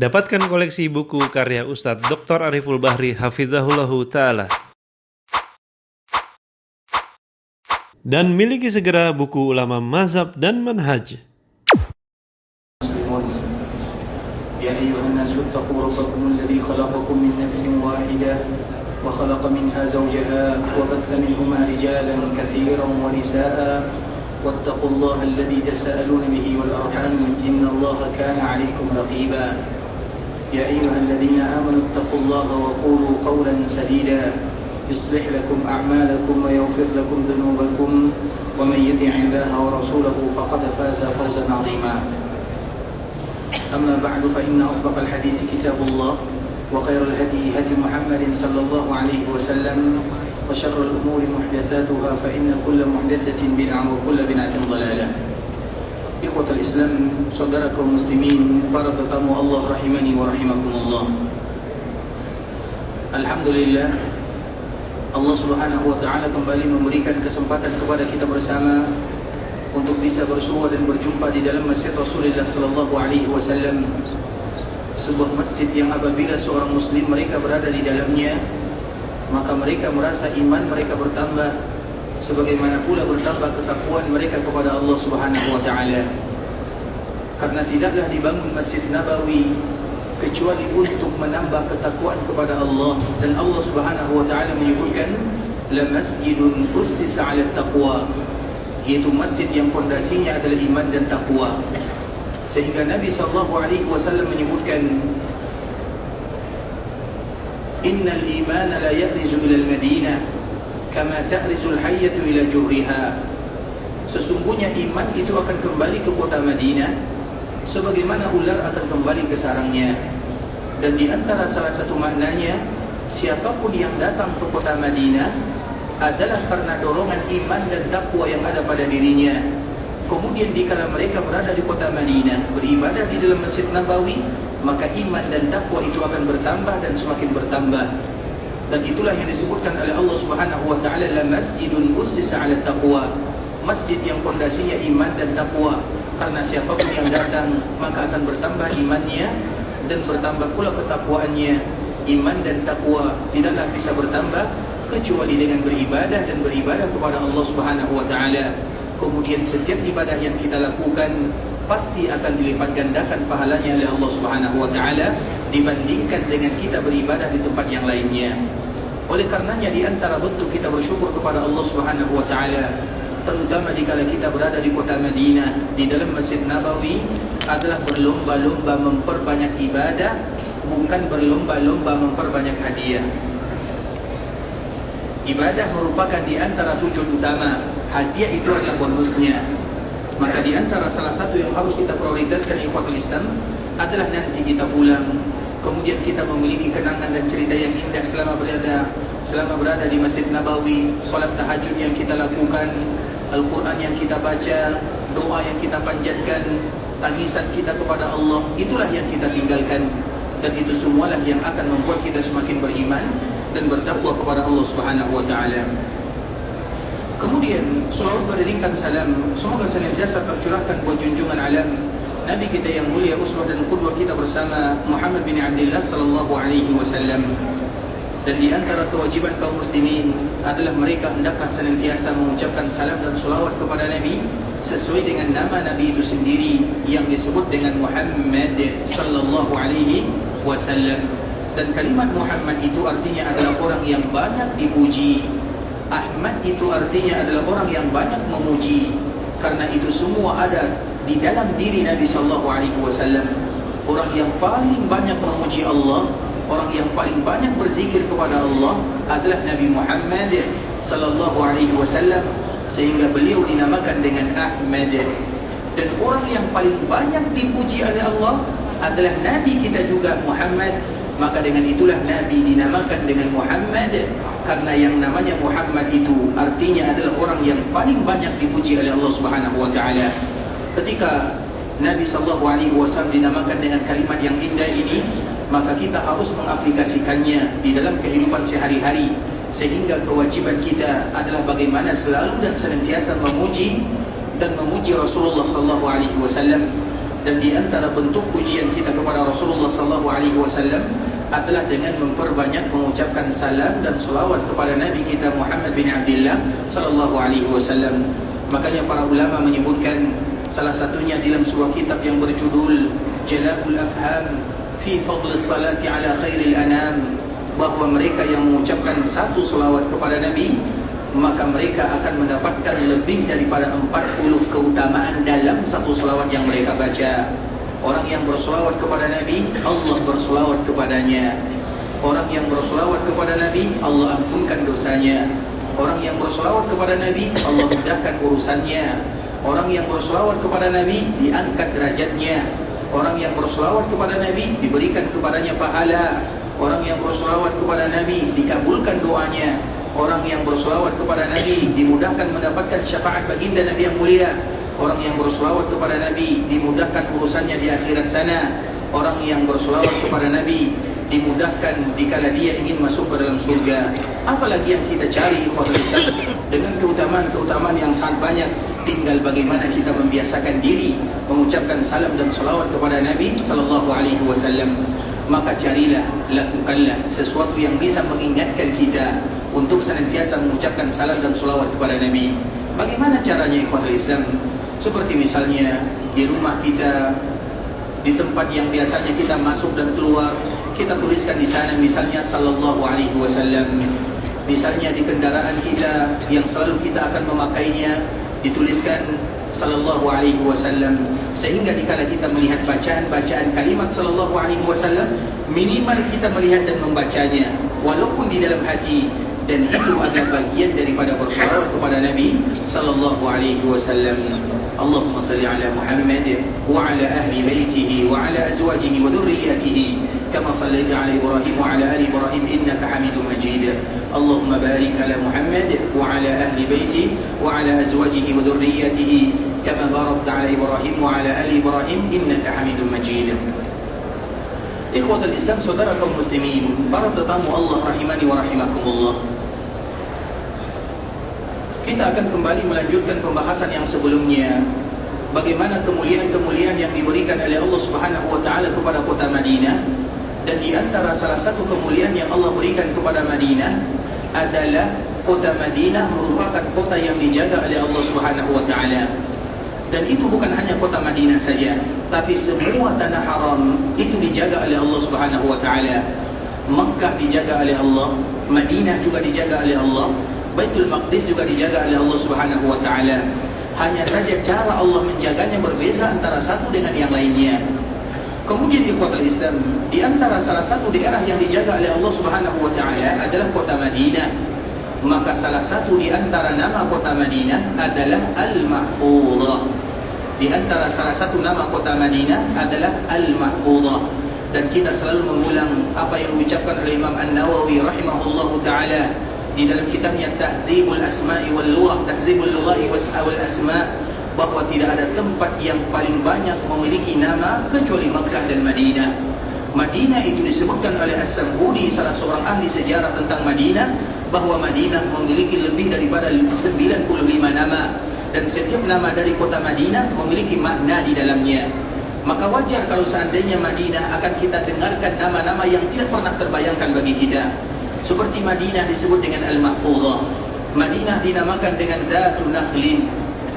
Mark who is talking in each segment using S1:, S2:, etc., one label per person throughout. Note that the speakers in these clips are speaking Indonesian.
S1: Dapatkan koleksi buku karya Ustadz Dr. Ariful Bahri Hafizahullahu Ta'ala. Dan miliki segera buku ulama mazhab dan manhaj.
S2: Ya ayyuhan nasu ittaqu rabbakum alladhi khalaqakum min nafsin wahidah wa khalaqa minha zawjaha wa batha minhuma rijalan katsiran wa nisaa wattaqullaha alladhi tasaaluna bihi wal arham innallaha kana 'alaykum raqiba. Ya ayyuhalladzina amanu ittaqullaha wa qulu qawlan sadida yuslih lakum a'malakum wa yaghfir lakum dhunubakum wa man yuti'illaha wa rasulahu faqad faza fawzan 'azima. أما بعد فإن أصدق الحديث كتاب الله وخير الهدي هدي محمد صلى الله عليه وسلم وشر الأمور محدثاتها فإن كل محدثة بدعة وكل بدعة ضلالة. إخوة الإسلام saudaraku muslimin, para tetamu Allah rahimani wa rahimakumullah. Alhamdulillah, Allah subhanahu wa ta'ala kembali memberikan kesempatan kepada kita bersama untuk bisa bersua dan berjumpa di dalam masjid Rasulullah sallallahu alaihi wasallam, sebuah masjid yang apabila seorang muslim mereka berada di dalamnya, maka mereka merasa iman mereka bertambah, sebagaimana pula bertambah ketakwaan mereka kepada Allah Subhanahu wa taala. Karena tidaklah dibangun Masjid Nabawi kecuali untuk menambah ketakwaan kepada Allah, dan Allah Subhanahu wa taala menyebutkan la masjidun ussisa 'ala taqwa, yaitu masjid yang pondasinya adalah iman dan takwa. Sehingga Nabi SAW menyebutkan, innal imana la ya'rizu ila al-madinah kama ta'rizu al-hayyatu ila juhriha. Sesungguhnya iman itu akan kembali ke kota Madinah sebagaimana ular akan kembali ke sarangnya. Dan di antara salah satu maknanya, siapapun yang datang ke kota Madinah adalah karena dorongan iman dan takwa yang ada pada dirinya. Kemudian dikala mereka berada di kota Madinah, beribadah di dalam Masjid Nabawi, maka iman dan takwa itu akan bertambah dan semakin bertambah. Dan itulah yang disebutkan oleh Allah Subhanahu wa taala, la masjidun ussisa 'ala taqwa, masjid yang pondasinya iman dan takwa. Karena siapapun yang datang maka akan bertambah imannya dan bertambah pula ketakwaannya. Iman dan takwa tidaklah bisa bertambah kecuali dengan beribadah dan beribadah kepada Allah Subhanahu wa taala. Kemudian setiap ibadah yang kita lakukan pasti akan dilipat gandakan pahalanya oleh Allah Subhanahu wa taala dibandingkan dengan kita beribadah di tempat yang lainnya. Oleh karenanya di antara bentuk kita bersyukur kepada Allah Subhanahu wa taala, terutama dikala kita berada di kota Madinah di dalam Masjid Nabawi, adalah berlomba-lomba memperbanyak ibadah, bukan berlomba-lomba memperbanyak hadiah. Ibadah merupakan di antara tujuan utama, hadiah itu adalah bonusnya. Maka di antara salah satu yang harus kita prioritaskan ikhwatul Islam adalah nanti kita pulang, kemudian kita memiliki kenangan dan cerita yang indah selama berada di Masjid Nabawi, salat tahajud yang kita lakukan, Al-Quran yang kita baca, doa yang kita panjatkan, tangisan kita kepada Allah, itulah yang kita tinggalkan. Dan itu semualah yang akan membuat kita semakin beriman dan bertakwa kepada Allah Subhanahu wa taala. Kemudian salawat beriringkan salam semoga senantiasa tercurahkan buat junjungan alam Nabi kita yang mulia, uswah dan qudwah kita bersama, Muhammad bin Abdullah sallallahu alaihi wasallam. Dan di antara kewajiban kaum muslimin adalah mereka hendaklah senantiasa mengucapkan salam dan salawat kepada Nabi sesuai dengan nama Nabi itu sendiri yang disebut dengan Muhammad sallallahu alaihi wasallam. Dan kalimat Muhammad itu artinya adalah orang yang banyak dipuji. Ahmad itu artinya adalah orang yang banyak memuji. Karena itu semua ada di dalam diri Nabi sallallahu alaihi wasallam. Orang yang paling banyak memuji Allah, orang yang paling banyak berzikir kepada Allah adalah Nabi Muhammad sallallahu alaihi wasallam, sehingga beliau dinamakan dengan Ahmad. Dan orang yang paling banyak dipuji oleh Allah adalah Nabi kita juga, Muhammad. Maka dengan itulah Nabi dinamakan dengan Muhammad, karena yang namanya Muhammad itu artinya adalah orang yang paling banyak dipuji oleh Allah Subhanahu wa taala. Ketika Nabi sallallahu alaihi wasallam dinamakan dengan kalimat yang indah ini, maka kita harus mengaplikasikannya di dalam kehidupan sehari-hari, sehingga kewajiban kita adalah bagaimana selalu dan senantiasa memuji Rasulullah sallallahu alaihi wasallam. Dan di antara bentuk pujian kita kepada Rasulullah sallallahu alaihi wasallam adalah dengan memperbanyak mengucapkan salam dan selawat kepada Nabi kita Muhammad bin Abdullah sallallahu alaihi wasallam. Makanya para ulama menyebutkan salah satunya dalam sebuah kitab yang berjudul Jala'ul Afham fi Fadl Salati ala Khairil Anam, bahwa mereka yang mengucapkan satu selawat kepada Nabi, maka mereka akan mendapatkan lebih daripada 40 keutamaan dalam satu selawat yang mereka baca. Orang yang berselawat kepada Nabi, Allah berselawat kepadanya. Orang yang berselawat kepada Nabi, Allah ampunkan dosanya. Orang yang berselawat kepada Nabi, Allah mudahkan urusannya. Orang yang berselawat kepada Nabi, diangkat derajatnya. Orang yang berselawat kepada Nabi, diberikan kepadanya pahala. Orang yang berselawat kepada Nabi, dikabulkan doanya. Orang yang berselawat kepada Nabi dimudahkan mendapatkan syafaat baginda Nabi yang mulia. Orang yang berselawat kepada Nabi dimudahkan urusannya di akhirat sana. Orang yang berselawat kepada Nabi dimudahkan dikala dia ingin masuk ke dalam surga. Apalagi yang kita cari ikhwatul Islam dengan keutamaan-keutamaan yang sangat banyak. Tinggal bagaimana kita membiasakan diri mengucapkan salam dan selawat kepada Nabi sallallahu alaihi wasallam. Maka carilah, lakukanlah sesuatu yang bisa mengingatkan kita untuk senantiasa mengucapkan salam dan selawat kepada Nabi. Bagaimana caranya ikhwatul Islam? Seperti misalnya di rumah kita, di tempat yang biasanya kita masuk dan keluar, kita tuliskan di sana misalnya sallallahu alaihi wasallam. Misalnya di kendaraan kita yang selalu kita akan memakainya, dituliskan sallallahu alaihi wasallam, sehingga dikala kita melihat bacaan-bacaan kalimat sallallahu alaihi wasallam, minimal kita melihat dan membacanya walaupun di dalam hati. Dan itu adalah bagian daripada berselawat kepada Nabi sallallahu alaihi wasallam. Allahumma salli ala Muhammad wa ala ahli baitihi wa ala azwajihi wa dhurriyyatihi kama sallaita ala Ibrahim wa ala ali Ibrahim innaka Hamidum Majid. Allahumma barik ala Muhammad wa ala ahli baitihi wa ala azwajihi wa dhurriyyatihi kama barakta ala Ibrahim wa ala ali Ibrahim innaka Hamidum Majid. Ikhwatul Islam, saudara kaum muslimin, para tetamu Allah rahimani wa rahimakumullah. Kita akan kembali melanjutkan pembahasan yang sebelumnya, bagaimana kemuliaan-kemuliaan yang diberikan oleh Allah Subhanahu wa taala kepada kota Madinah. Dan di antara salah satu kemuliaan yang Allah berikan kepada Madinah adalah kota Madinah merupakan kota yang dijaga oleh Allah Subhanahu wa taala. Dan itu bukan hanya kota Madinah saja, tapi semua tanah haram itu dijaga oleh Allah Subhanahu wa taala. Makkah dijaga oleh Allah, Madinah juga dijaga oleh Allah, Baitul Maqdis juga dijaga oleh Allah Subhanahu wa taala. Hanya saja cara Allah menjaganya berbeza antara satu dengan yang lainnya. Kemudian ikhwatul Islam, di antara salah satu daerah yang dijaga oleh Allah Subhanahu wa taala adalah kota Madinah. Maka salah satu di antara nama kota Madinah adalah Al-Mahfudhah. Di antara salah satu nama kota Madinah adalah Al-Mahfudhah. Dan kita selalu mengulang apa yang diucapkan oleh Imam An-Nawawi rahimahullahu taala di dalam kitabnya Tahzibul Asma'i wal Lughah, Tahzibul Lugha'i wal Asma', bahwa tidak ada tempat yang paling banyak memiliki nama kecuali Makkah dan Madinah. Madinah itu disebutkan oleh As-Sam'udi, salah seorang ahli sejarah tentang Madinah, bahwa Madinah memiliki lebih daripada 95 nama, dan setiap nama dari kota Madinah memiliki makna di dalamnya. Maka wajar kalau seandainya Madinah akan kita dengarkan nama-nama yang tidak pernah terbayangkan bagi kita. Seperti Madinah disebut dengan Al-Mahfudhah, Madinah dinamakan dengan Zatun Nakhlin,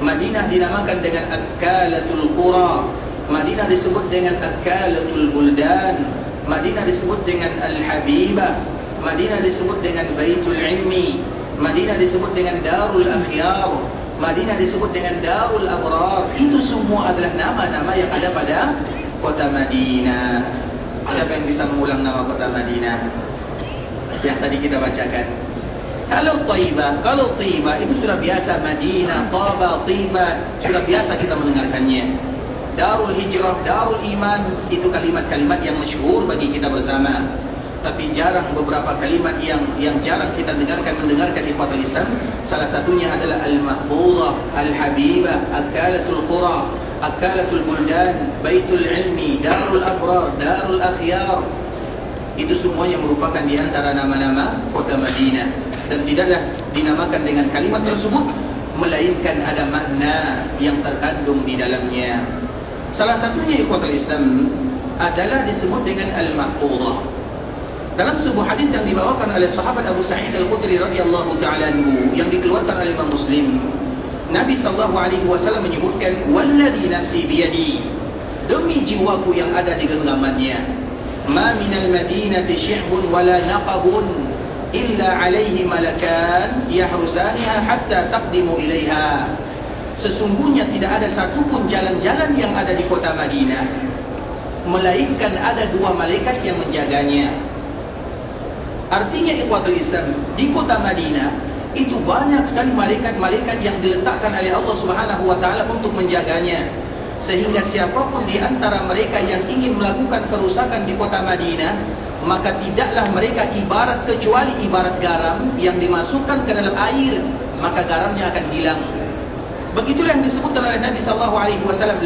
S2: Madinah dinamakan dengan Akalatul Qura, Madinah disebut dengan Akalatul Buldan, Madinah disebut dengan Al-Habibah, Madinah disebut dengan Baitul Ilmi, Madinah disebut dengan Darul Akhyar, Madinah disebut dengan Darul Abrar. Itu semua adalah nama-nama yang ada pada kota Madinah. Siapa yang bisa mengulang nama kota Madinah yang tadi kita bacakan? Kalau Taibah itu sudah biasa, Madinah, Taba, Tiba, sudah biasa kita mendengarkannya. Darul Hijrah, Darul Iman, itu kalimat-kalimat yang masyhur bagi kita bersama. Tapi jarang beberapa kalimat yang jarang kita mendengarkan ikhwatul Islam. Salah satunya adalah Al-Mahfudhah, Al-Habibah, Akalatul Qura, Akalatul Buldan, Baitul Ilmi, Darul Abrar, Darul Akhyar. Itu semuanya merupakan di antara nama-nama kota Madinah. Dan tidaklah dinamakan dengan kalimat tersebut melainkan ada makna yang terkandung di dalamnya. Salah satunya ikhwatul Islam adalah disebut dengan al-mahfudhah. Dalam sebuah hadis yang dibawakan oleh sahabat Abu Sa'id Al-Khudri radhiyallahu ta'ala anhu yang dikeluarkan oleh Imam Muslim, Nabi SAW menyebutkan, walladhi nafsi biyadi, demi jiwaku yang ada di genggamannya, ma minal madinati syi'bun wala naqabun illa alaihi malakan yahrusaniha hatta taqdimu ilaiha. Sesungguhnya tidak ada satupun jalan-jalan yang ada di kota Madinah melainkan ada 2 malaikat yang menjaganya. Artinya ikhwatul Islam, di kota Madinah itu banyak sekali malaikat-malaikat yang diletakkan oleh Allah Subhanahu wa taala untuk menjaganya, sehingga siapapun di antara mereka yang ingin melakukan kerusakan di kota Madinah, maka tidaklah mereka ibarat kecuali ibarat garam yang dimasukkan ke dalam air, maka garamnya akan hilang. Begitulah yang disebutkan oleh Nabi SAW,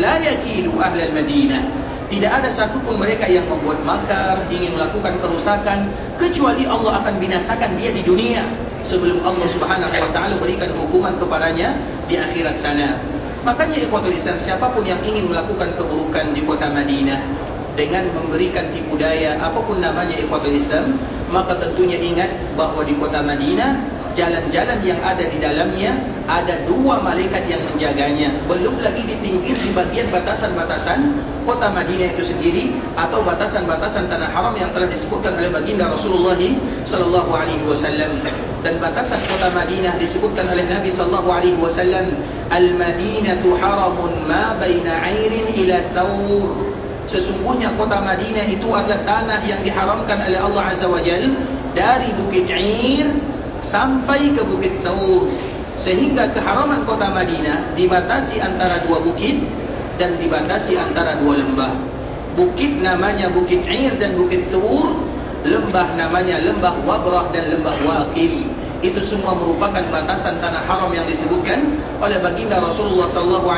S2: la yakilu ahlal Madinah, tidak ada satupun mereka yang membuat makar, ingin melakukan kerusakan, kecuali Allah akan binasakan dia di dunia sebelum Allah Subhanahu wa taala berikan hukuman kepadanya di akhirat sana. Makanya ikhwatul Islam, siapapun yang ingin melakukan keburukan di kota Madinah dengan memberikan tipu daya apapun namanya ikhwatul Islam, maka tentunya ingat bahwa di kota Madinah jalan-jalan yang ada di dalamnya ada 2 malaikat yang menjaganya. Belum lagi di pinggir, di bagian batasan-batasan kota Madinah itu sendiri, atau batasan-batasan tanah haram yang telah disebutkan oleh baginda Rasulullah sallallahu alaihi wasallam. Dan batasan kota Madinah disebutkan oleh Nabi sallallahu alaihi wasallam, al-Madinatu haramun ma baina 'airin ila thawr. Sesungguhnya kota Madinah itu adalah tanah yang diharamkan oleh Allah Azza wa Jalla dari Bukit 'Ir sampai ke Bukit Thawr, sehingga keharaman kota Madinah dibatasi antara 2 bukit dan dibatasi antara 2 lembah. Bukit namanya Bukit 'Ir dan Bukit Thawr, lembah namanya lembah Wabrah dan lembah Waqim. Itu semua merupakan batasan tanah haram yang disebutkan oleh baginda Rasulullah SAW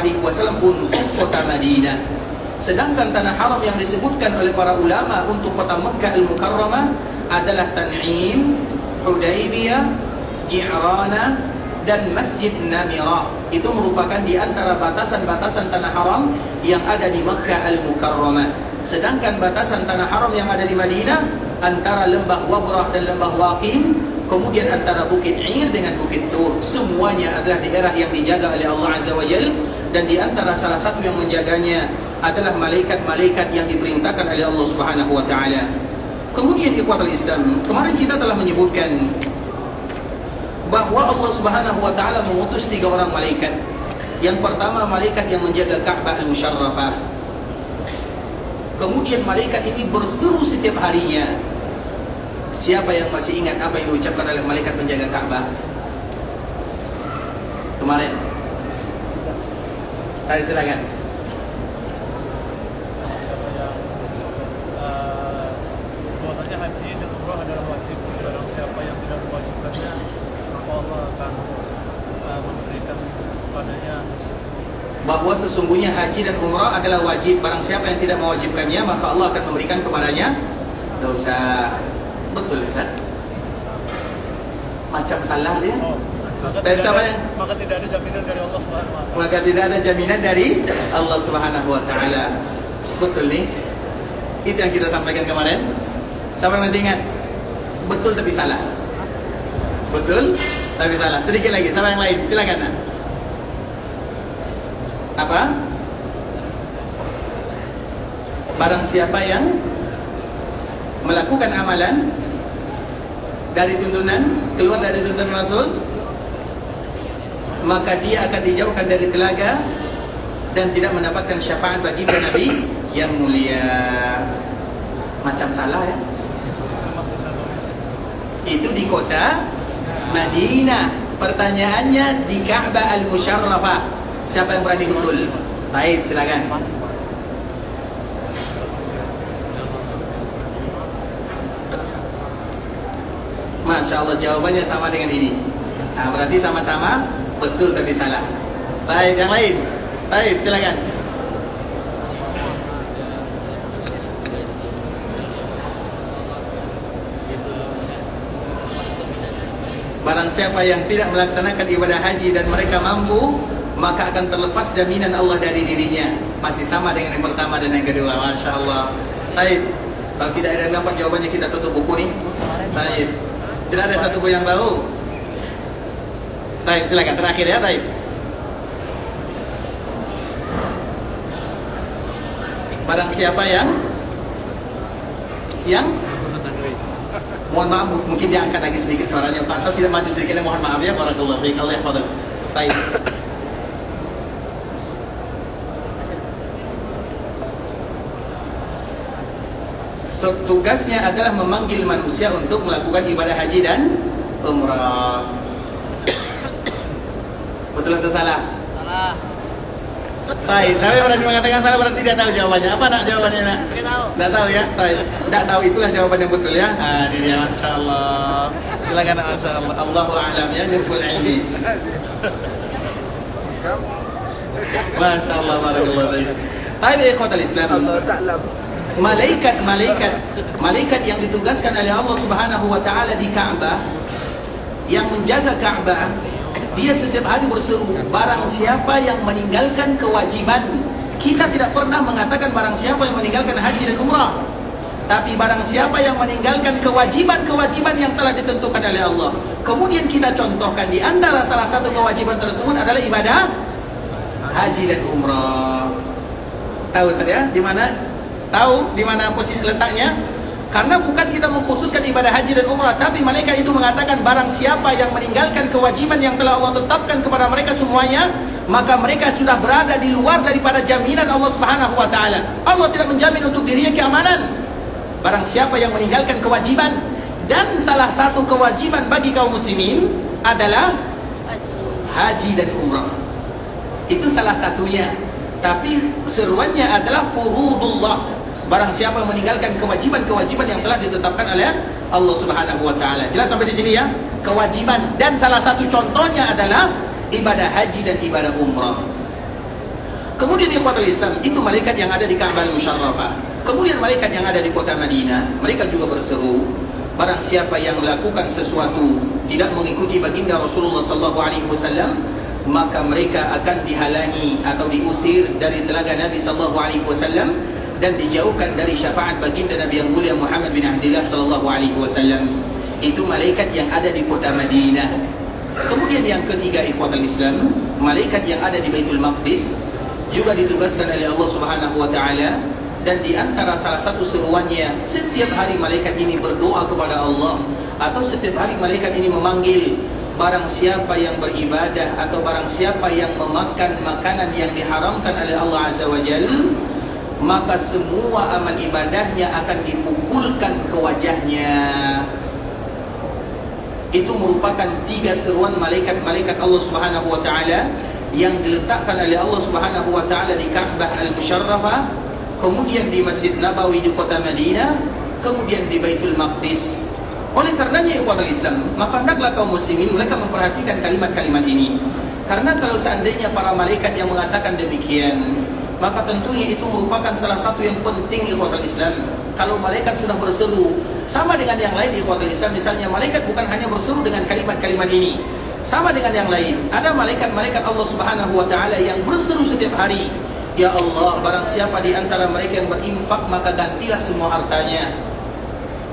S2: untuk kota Madinah. Sedangkan tanah haram yang disebutkan oleh para ulama untuk kota Mekah Al-Mukarramah adalah Tan'im, Hudaybiyah, Ji'rana, dan Masjid Namirah. Itu merupakan di antara batasan-batasan tanah haram yang ada di Mekah Al-Mukarramah. Sedangkan batasan tanah haram yang ada di Madinah antara lembah Wabrah dan lembah Waqim, kemudian antara Bukit 'Ir dengan Bukit Thawr. Semuanya adalah daerah yang dijaga oleh Allah Azza wa Jalla, dan di antara salah satu yang menjaganya adalah malaikat-malaikat yang diperintahkan oleh Allah Subhanahu wa taala. Kemudian ikhwatul Islam, kemarin kita telah menyebutkan bahwa Allah Subhanahu wa taala mengutus 3 orang malaikat. Yang pertama, malaikat yang menjaga Ka'bah Al-Musharrafah. Kemudian malaikat ini berseru setiap harinya. Siapa yang masih ingat apa yang diucapkan oleh malaikat penjaga Ka'bah kemarin? Ayo silakan.
S3: Bahwasanya haji dan umrah adalah wajib. Barang siapa yang tidak mewajibkannya, maka Allah akan memberikan padanya.
S2: Bahwa sesungguhnya haji dan umrah adalah wajib. Barang siapa yang tidak mewajibkannya, maka Allah akan memberikan kepadanya dosa. Betul, Ustaz? Macam salah dia.
S3: Maka tidak ada jaminan dari Allah Subhanahu wa taala.
S2: Maka tidak ada jaminan dari Allah Subhanahu wa taala. Betul nih. Itu yang kita sampaikan kemarin. Siapa yang masih ingat? Betul tapi salah. Betul tapi salah. Sedikit lagi, siapa yang lain? Silakan. Apa? Barang siapa yang melakukan amalan dari tuntunan, keluar dari tuntunan Rasul, maka dia akan dijauhkan dari telaga dan tidak mendapatkan syafaat baginda Nabi yang mulia. Macam salah ya? Itu di kota Madinah. Pertanyaannya di Ka'bah Al-Musharrafah. Siapa yang berani betul? Baik, silakan. Masya Allah, jawabannya sama dengan ini. Nah, berarti sama-sama betul tapi salah. Baik, yang lain. Baik, silakan. Barang siapa yang tidak melaksanakan ibadah haji dan mereka mampu, maka akan terlepas jaminan Allah dari dirinya. Masih sama dengan yang pertama dan yang kedua. Masya Allah. Baik. Kalau tidak ada yang dapat jawabannya, kita tutup buku nih. Baik. Tidak ada satu yang tahu. Baik, silakan terakhir ya. Baik. Barang siapa yang mohon maaf, mungkin diangkat lagi sedikit suaranya Pak, atau tidak maju sedikit, mohon maaf ya. Barakallahu fiik. Allah yahfadhuk. Baik. So, tugasnya adalah memanggil manusia untuk melakukan ibadah haji dan umrah. Betul atau salah?
S3: Salah.
S2: Baik, saya berani mengatakan salah, berarti tidak tahu jawabannya. Apa nak jawabannya nak?
S3: Tidak tahu.
S2: Tidak tahu ya? Baik. Tidak tahu, itulah jawaban yang betul ya. Ah, ini dia, Masya Allah. Silakan, Masya Allah. Allahu a'lam ya, nisful ilmi. Masya Allah, barakallahu fiik. Hai ikhwatal Islam. Malaikat yang ditugaskan oleh Allah Subhanahu wa taala di Ka'bah, yang menjaga Ka'bah, dia setiap hari berseru, barang siapa yang meninggalkan kewajiban. Kita tidak pernah mengatakan barang siapa yang meninggalkan haji dan umrah, tapi barang siapa yang meninggalkan kewajiban-kewajiban yang telah ditentukan oleh Allah. Kemudian kita contohkan di antara salah satu kewajiban tersebut adalah ibadah haji dan umrah. Tahu saya di mana? Tahu di mana posisi letaknya? Karena bukan kita mengkhususkan ibadah haji dan umrah, tapi malaikat itu mengatakan barang siapa yang meninggalkan kewajiban yang telah Allah tetapkan kepada mereka semuanya, maka mereka sudah berada di luar daripada jaminan Allah Subhanahu wa taala. Allah tidak menjamin untuk dirinya keamanan. Barang siapa yang meninggalkan kewajiban, dan salah satu kewajiban bagi kaum muslimin adalah haji dan umrah. Itu salah satunya. Tapi seruannya adalah furudullah. Barang siapa yang meninggalkan kewajiban-kewajiban yang telah ditetapkan oleh Allah Subhanahu wa taala. Jelas sampai di sini ya? Kewajiban, dan salah satu contohnya adalah ibadah haji dan ibadah umrah. Kemudian ikhwatul Islam, itu malaikat yang ada di Ka'bah Al-Musyarrafah. Kemudian malaikat yang ada di kota Madinah, mereka juga berseru, barang siapa yang melakukan sesuatu tidak mengikuti baginda Rasulullah sallallahu alaihi wasallam, maka mereka akan dihalangi atau diusir dari telaga Nabi sallallahu alaihi wasallam dan dijauhkan dari syafaat baginda Nabi yang mulia Muhammad bin Abdullah sallallahu alaihi wasallam. Itu malaikat yang ada di kota Madinah. Kemudian yang ketiga ikhwatul Islam, malaikat yang ada di Baitul Maqdis juga ditugaskan oleh Allah Subhanahu wa taala, dan di antara salah satu seruannya, setiap hari malaikat ini berdoa kepada Allah, atau setiap hari malaikat ini memanggil barang siapa yang beribadah atau barang siapa yang memakan makanan yang diharamkan oleh Allah Azza wa Jalla, maka semua amal ibadahnya akan dipukulkan ke wajahnya. Itu merupakan tiga seruan malaikat-malaikat Allah Subhanahu wa taala yang diletakkan oleh Allah Subhanahu wa taala di Ka'bah Al-Musyarrafah, kemudian di Masjid Nabawi di kota Madinah, kemudian di Baitul Maqdis. Oleh karenanya ikhwatul Islam, maka hendaklah kaum muslimin mereka memperhatikan kalimat-kalimat ini. Karena kalau seandainya para malaikat yang mengatakan demikian, maka tentunya itu merupakan salah satu yang penting ikhwatul Islam. Kalau malaikat sudah berseru, sama dengan yang lain ikhwatul Islam, misalnya malaikat bukan hanya berseru dengan kalimat-kalimat ini, sama dengan yang lain. Ada malaikat-malaikat Allah Subhanahu wa taala yang berseru setiap hari, ya Allah, barang siapa di antara mereka yang berinfak, maka gantilah semua hartanya.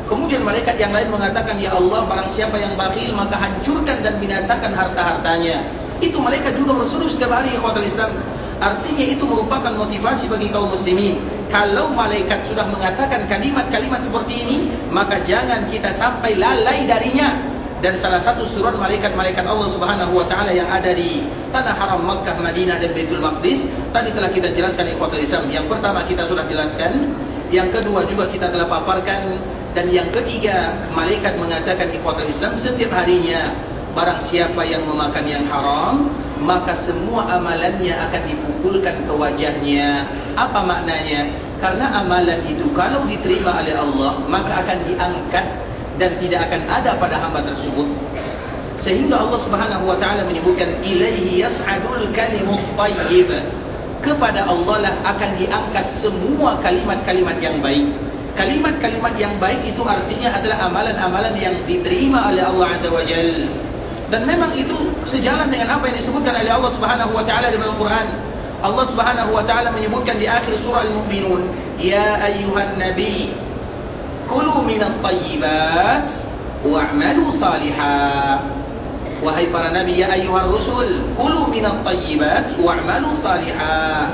S2: Kemudian malaikat yang lain mengatakan, ya Allah, barang siapa yang bakhil, maka hancurkan dan binasakan harta-hartanya. Itu malaikat juga berseru setiap hari ikhwatul Islam. Artinya itu merupakan motivasi bagi kaum muslimin. Kalau malaikat sudah mengatakan kalimat-kalimat seperti ini, maka jangan kita sampai lalai darinya. Dan salah satu suruhan malaikat-malaikat Allah Subhanahu wa taala yang ada di tanah haram Makkah, Madinah dan Baitul Maqdis, tadi telah kita jelaskan ikhwatul Islam. Yang pertama kita sudah jelaskan, yang kedua juga kita telah paparkan, dan yang ketiga malaikat mengatakan ikhwatul Islam, setiap harinya barang siapa yang memakan yang haram, maka semua amalannya akan dipukulkan ke wajahnya. Apa maknanya? Karena amalan itu kalau diterima oleh Allah, maka akan diangkat dan tidak akan ada pada hamba tersebut. Sehingga Allah Subhanahu wa taala menyebutkan, ilaihi yas'adul kalimut thayyib. Kepada Allah lah akan diangkat semua kalimat-kalimat yang baik. Kalimat-kalimat yang baik itu artinya adalah amalan-amalan yang diterima oleh Allah Azza wa Jalla. Dan memang itu sejalan dengan apa yang disebutkan oleh Allah Subhanahu wa taala di dalam Al-Qur'an. Allah Subhanahu wa taala menyebutkan di akhir surah Al-Mu'minun, ya ayyuhan nabi kulu minat tayyibat wa'malu salihah. Wahai para nabi, ya ayyuhar rusul kulu minat tayyibat wa'malu salihah.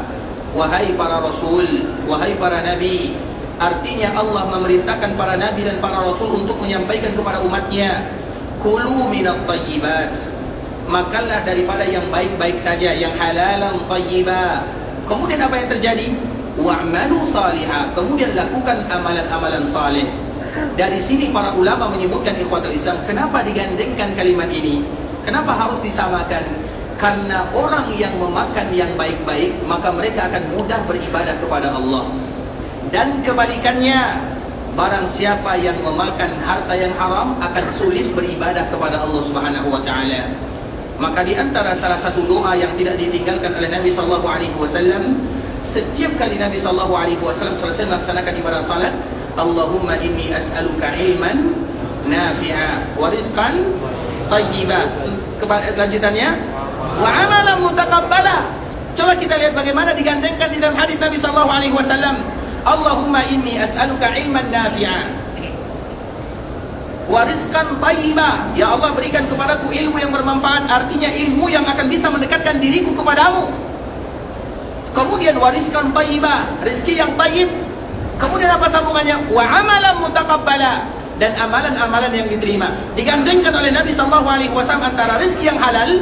S2: Wahai para rasul, wahai para nabi. Artinya Allah memerintahkan para nabi dan para rasul untuk menyampaikan kepada umatnya, kulu minat tayyibat, makanlah daripada yang baik-baik saja, yang halalan tayyibah. Kemudian apa yang terjadi? Wa'malu salihah, kemudian lakukan amalan-amalan saleh. Dari sini para ulama menyebutkan ikhwatul Islam, kenapa digandengkan kalimat ini? Kenapa harus disamakan? Karena orang yang memakan yang baik-baik, maka mereka akan mudah beribadah kepada Allah. Dan kebalikannya, barang siapa yang memakan harta yang haram akan sulit beribadah kepada Allah Subhanahu wa taala. Maka di antara salah satu doa yang tidak ditinggalkan oleh Nabi sallallahu alaihi wasallam, setiap kali Nabi sallallahu alaihi wasallam selesai melaksanakan ibadah salat, Allahumma inni as'aluka ilman nafi'a wa rizqan tayyiba. Lanjutannya, wa amalan mutaqabbala. Coba kita lihat bagaimana digandengkan di dalam hadis Nabi sallallahu alaihi wasallam. Allahumma inni as'aluka ilman nafi'a wa rizqan tayyiba. Ya Allah, berikan kepadaku ilmu yang bermanfaat, artinya ilmu yang akan bisa mendekatkan diriku kepadamu. Kemudian wa rizqan tayyiba, rezeki yang tayyib. Kemudian apa sambungannya? Wa amalan mutaqabbala, dan amalan-amalan yang diterima. Digandengkan oleh Nabi sallallahu alaihi wasallam antara rezeki yang halal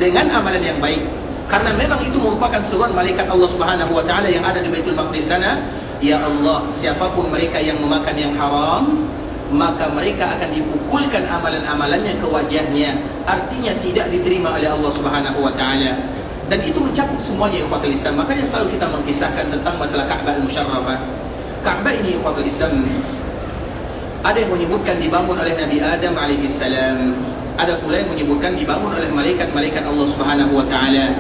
S2: dengan amalan yang baik. Karena memang itu merupakan seruan malaikat Allah Subhanahu wa taala yang ada di Baitul Maqdis sana. Ya Allah, siapapun mereka yang memakan yang haram, maka mereka akan dipukulkan amalan-amalannya ke wajahnya. Artinya tidak diterima oleh Allah Subhanahu wa taala. Dan itu mencakup semuanya ikhwatul Islam. Makanya selalu kita mengisahkan tentang masalah Ka'bah al-Musharrafah. Ka'bah ini ikhwatul Islam, ada yang menyebutkan dibangun oleh Nabi Adam alaihi salam. Ada pula yang menyebutkan dibangun oleh malaikat-malaikat Allah Subhanahu wa taala.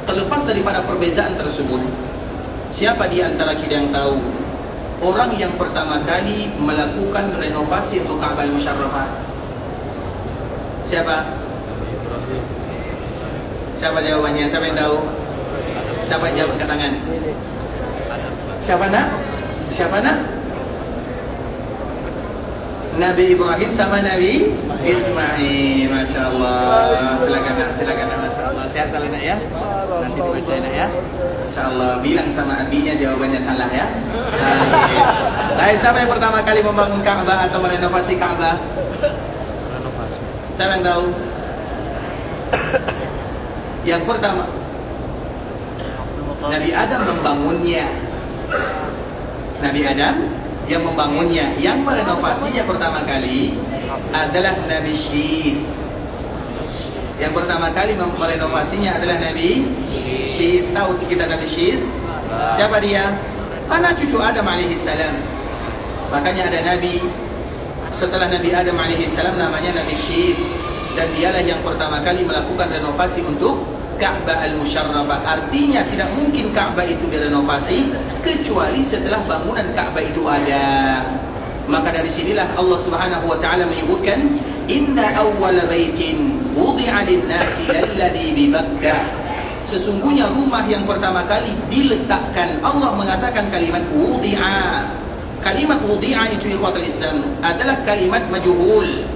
S2: Terlepas daripada perbezaan tersebut, siapa di antara kita yang tahu orang yang pertama kali melakukan renovasi untuk Ka'bah al-Musharrafah? Siapa? Siapa jawabannya? Siapa yang tahu? Siapa yang jawab angkat tangan? Siapa nak? Siapa nak? Nabi Ibrahim sama Nabi Ismail. Masya Allah. Silakan nak, silakan nak. Masya Allah. Sehat salah nak ya. Nanti dibaca nak ya. Masya Allah. Bilang sama abinya jawabannya salah ya. Baik, siapa yang pertama kali membangun Ka'bah atau merenovasi Ka'bah?
S3: Renovasi.
S2: Siapa yang tahu? Yang pertama, Nabi Adam membangunnya. Nabi Adam yang membangunnya. Yang merenovasinya pertama kali adalah Nabi Syis. Yang pertama kali merenovasinya adalah Nabi Syis. Tahu sekitar Nabi Syis? Siapa dia? Anak cucu Adam alaihissalam. Makanya ada Nabi setelah Nabi Adam alaihissalam namanya Nabi Syis. Dan dialah yang pertama kali melakukan renovasi untuk Ka'bah al-Musharrafah. Artinya tidak mungkin Ka'bah itu direnovasi kecuali setelah bangunan Ka'bah itu ada. Maka dari sinilah Allah Subhanahu wa taala menyebutkan, inna awwala baitin wudi'a lin-nasi alladhi bi Makkah. Sesungguhnya rumah yang pertama kali diletakkan, Allah mengatakan kalimat wudi'a. Kalimat wudi'a itu ikhwatul Islam adalah kalimat majhul.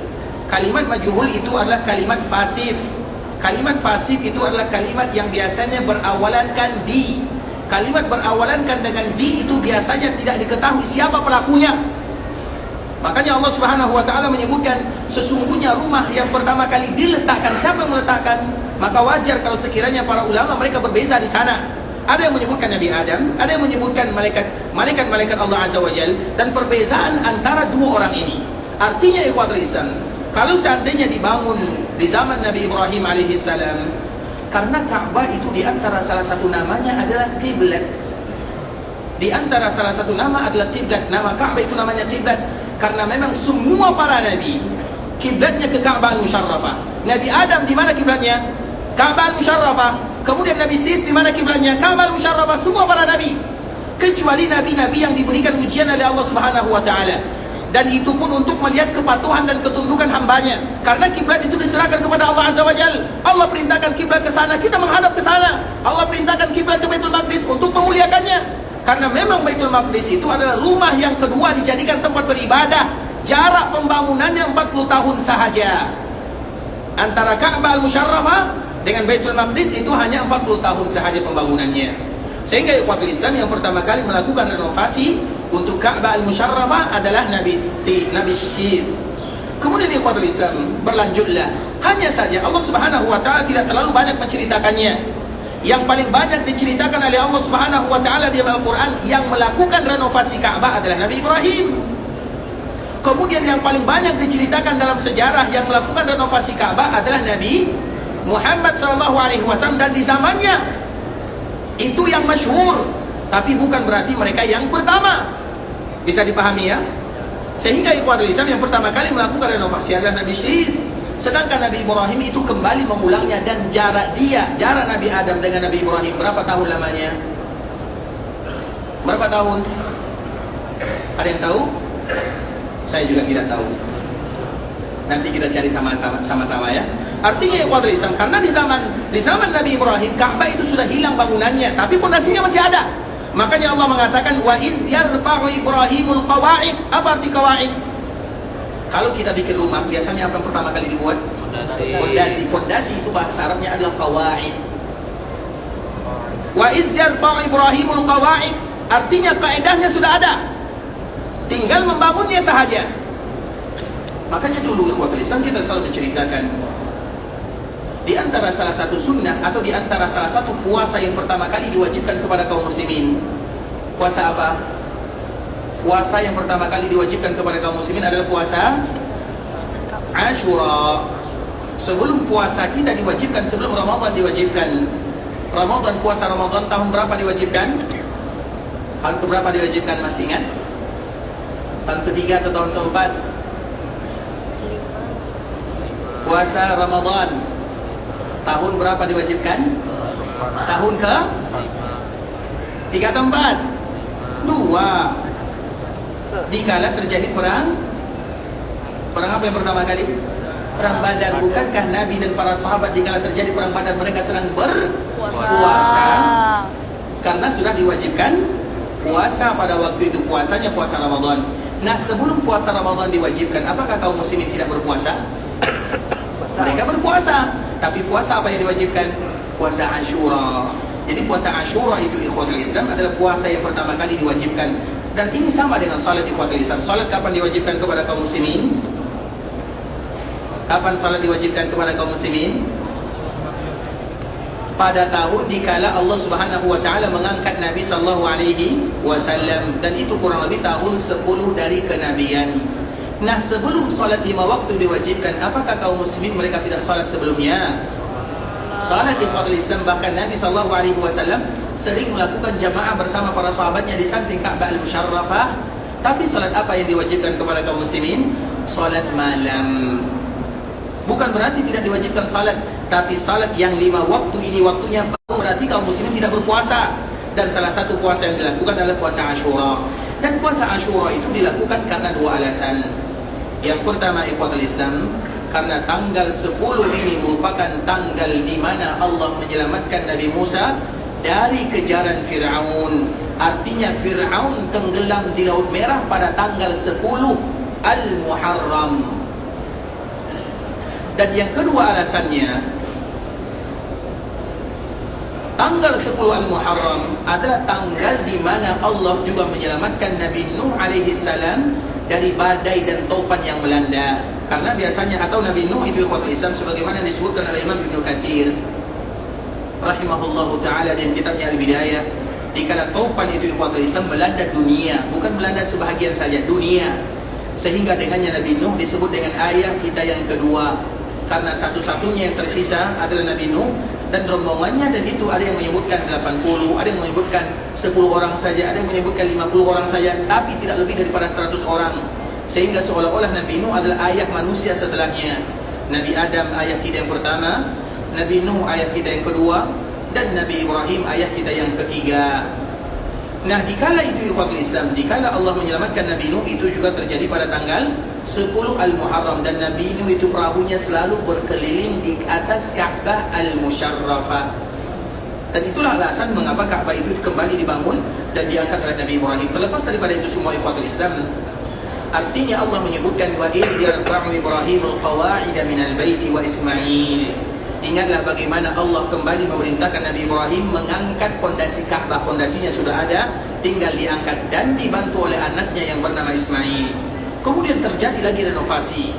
S2: Kalimat majhul itu adalah kalimat fasif. Kalimat fasif itu adalah kalimat yang biasanya berawalankan di. Kalimat berawalankan dengan di itu biasanya tidak diketahui siapa pelakunya. Makanya Allah Subhanahu wa taala menyebutkan sesungguhnya rumah yang pertama kali diletakkan, siapa yang meletakkan? Maka wajar kalau sekiranya para ulama mereka berbeza di sana. Ada yang menyebutkan Nabi Adam, ada yang menyebutkan malaikat Allah Azza wa Jalla, dan perbezaan antara dua orang ini. Artinya ikhwatul Islam, kalau seandainya dibangun di zaman Nabi Ibrahim alaihissalam, karena Ka'bah itu di antara salah satu namanya adalah kiblat. Di antara salah satu nama adalah kiblat. Nama Ka'bah itu namanya kiblat karena memang semua para nabi kiblatnya ke Ka'bah al-Musharrafah. Nabi Adam di mana kiblatnya? Ka'bah al-Musharrafah. Kemudian Nabi Sis di mana kiblatnya? Ka'bah al-Musharrafah. Semua para nabi kecuali nabi-nabi yang diberikan ujian oleh Allah Subhanahu wa taala. Dan itu pun untuk melihat kepatuhan dan ketundukan hambanya. Karena kiblat itu diserahkan kepada Allah Azza wa Jalla. Allah perintahkan kiblat ke sana, kita menghadap ke sana. Allah perintahkan kiblat ke Baitul Maqdis untuk memuliakannya. Karena memang Baitul Maqdis itu adalah rumah yang kedua dijadikan tempat beribadah. Jarak pembangunannya 40 tahun sahaja. Antara Ka'bah Al-Musyarrafah dengan Baitul Maqdis itu hanya 40 tahun sahaja pembangunannya. Sehingga ikhwatul Islam yang pertama kali melakukan renovasi untuk Ka'bah Al-Musyarrafah adalah Nabi Syith. Kemudian ikhwatul Islam berlanjutlah. Hanya saja Allah Subhanahu wa taala tidak terlalu banyak menceritakannya. Yang paling banyak diceritakan oleh Allah Subhanahu wa taala di Al-Qur'an yang melakukan renovasi Ka'bah adalah Nabi Ibrahim. Kemudian yang paling banyak diceritakan dalam sejarah yang melakukan renovasi Ka'bah adalah Nabi Muhammad SAW, dan di zamannya itu yang masyhur, tapi bukan berarti mereka yang pertama. Bisa dipahami ya? Sehingga ikhwatul Islam yang pertama kali melakukan renovasi adalah Nabi Syith. Sedangkan Nabi Ibrahim itu kembali mengulangnya, dan jarak Nabi Adam dengan Nabi Ibrahim berapa tahun lamanya? Berapa tahun? Ada yang tahu? Saya juga tidak tahu. Nanti kita cari sama-sama ya. Artinya ikhwatul Islam, karena di zaman Nabi Ibrahim Ka'bah itu sudah hilang bangunannya, tapi pondasinya masih ada. Makanya Allah mengatakan wa iz yarfa'u Ibrahimul qawa'id. Apa arti qawa'id? Kalau kita bikin rumah, biasanya apa yang pertama kali dibuat? Pondasi. Pondasi itu bahasa Arabnya adalah qawa'id. Wa iz yarfa'u Ibrahimul qawa'id, artinya kaedahnya sudah ada, tinggal membangunnya sahaja. Makanya dulu ikhwatul Islam kita selalu menceritakan, di antara salah satu sunnah atau di antara salah satu puasa yang pertama kali diwajibkan kepada kaum muslimin. Puasa apa? Puasa yang pertama kali diwajibkan kepada kaum muslimin adalah puasa Ashura. Sebelum puasa kita diwajibkan, sebelum Ramadan diwajibkan. Puasa Ramadan tahun berapa diwajibkan? Tahun keberapa diwajibkan, masih ingat? Tahun ketiga atau tahun keempat? Puasa Ramadan tahun berapa diwajibkan? Tahun ke? 3 atau 4? 2. Dikala terjadi perang apa yang pertama kali? Perang Badar. Bukankah Nabi dan para sahabat dikala terjadi perang Badar mereka sedang berpuasa? Karena sudah diwajibkan puasa pada waktu itu, puasanya puasa Ramadan. Nah, sebelum puasa Ramadan diwajibkan, apakah kaum muslimin tidak berpuasa? Mereka berpuasa, tapi puasa apa yang diwajibkan? Puasa Ashura. Jadi puasa Ashura itu ikhwatul Islam adalah puasa yang pertama kali diwajibkan. Dan ini sama dengan salat ikhwatul Islam. Salat kapan diwajibkan kepada kaum muslimin? Kapan salat diwajibkan kepada kaum muslimin? Pada tahun dikala Allah Subhanahu wa taala mengangkat Nabi sallallahu alaihi wasallam, dan itu kurang lebih tahun 10 dari kenabian. Nah, sebelum salat 5 waktu diwajibkan, apakah kaum muslimin mereka tidak salat sebelumnya? Salat ikhwatul Islam, bahkan Nabi sallallahu alaihi wasallam sering melakukan jamaah bersama para sahabatnya di samping Ka'bah Al-Musyarrafah. Tapi salat apa yang diwajibkan kepada kaum muslimin? Salat malam. Bukan berarti tidak diwajibkan salat, tapi salat yang 5 waktu ini waktunya baru berarti kaum muslimin tidak berpuasa. Dan salah satu puasa yang dilakukan adalah puasa Ashura. Dan puasa Ashura itu dilakukan karena 2 alasan. Yang pertama ikhwatul Islam, karena tanggal 10 ini merupakan tanggal di mana Allah menyelamatkan Nabi Musa dari kejaran Fir'aun. Artinya Fir'aun tenggelam di Laut Merah pada tanggal 10 Al-Muharram. Dan yang kedua alasannya, tanggal 10 Al-Muharram adalah tanggal di mana Allah juga menyelamatkan Nabi Nuh alaihi salam dari badai dan topan yang melanda. Karena biasanya, atau Nabi Nuh itu ikhwatul Islam sebagaimana disebutkan oleh Imam Ibnu Katsir rahimahullahu taala dalam kitabnya Al-Bidayah, dikala topan itu ikhwatul Islam melanda dunia, bukan melanda sebahagian saja, dunia. Sehingga dengannya Nabi Nuh disebut dengan ayah kita yang kedua, karena satu-satunya yang tersisa adalah Nabi Nuh dan rombongannya, dan itu ada yang menyebutkan 80, ada yang menyebutkan 10 orang saja, ada yang menyebutkan 50 orang saja, tapi tidak lebih daripada 100 orang. Sehingga seolah-olah Nabi Nuh adalah ayah manusia setelahnya. Nabi Adam ayah kita yang pertama, Nabi Nuh ayah kita yang kedua, dan Nabi Ibrahim ayah kita yang ketiga. Nah, dikala itu ikhwatul Islam, dikala Allah menyelamatkan Nabi Nuh, itu juga terjadi pada tanggal 10 Al-Muharram, dan Nabi Nuh itu perahunya selalu berkeliling di atas Ka'bah Al-Musyarrafah. Dan itulah alasan mengapa Ka'bah itu kembali dibangun dan diangkat oleh Nabi Ibrahim. Terlepas daripada itu semua ikhwatul Islam, artinya Allah menyebutkan wa idh yarfa'u Ibrahimul qawa'ida minal baiti wa Ismail. Ingatlah bagaimana Allah kembali memerintahkan Nabi Ibrahim mengangkat pondasi Ka'bah. Pondasinya sudah ada, tinggal diangkat, dan dibantu oleh anaknya yang bernama Ismail. Kemudian terjadi lagi renovasi.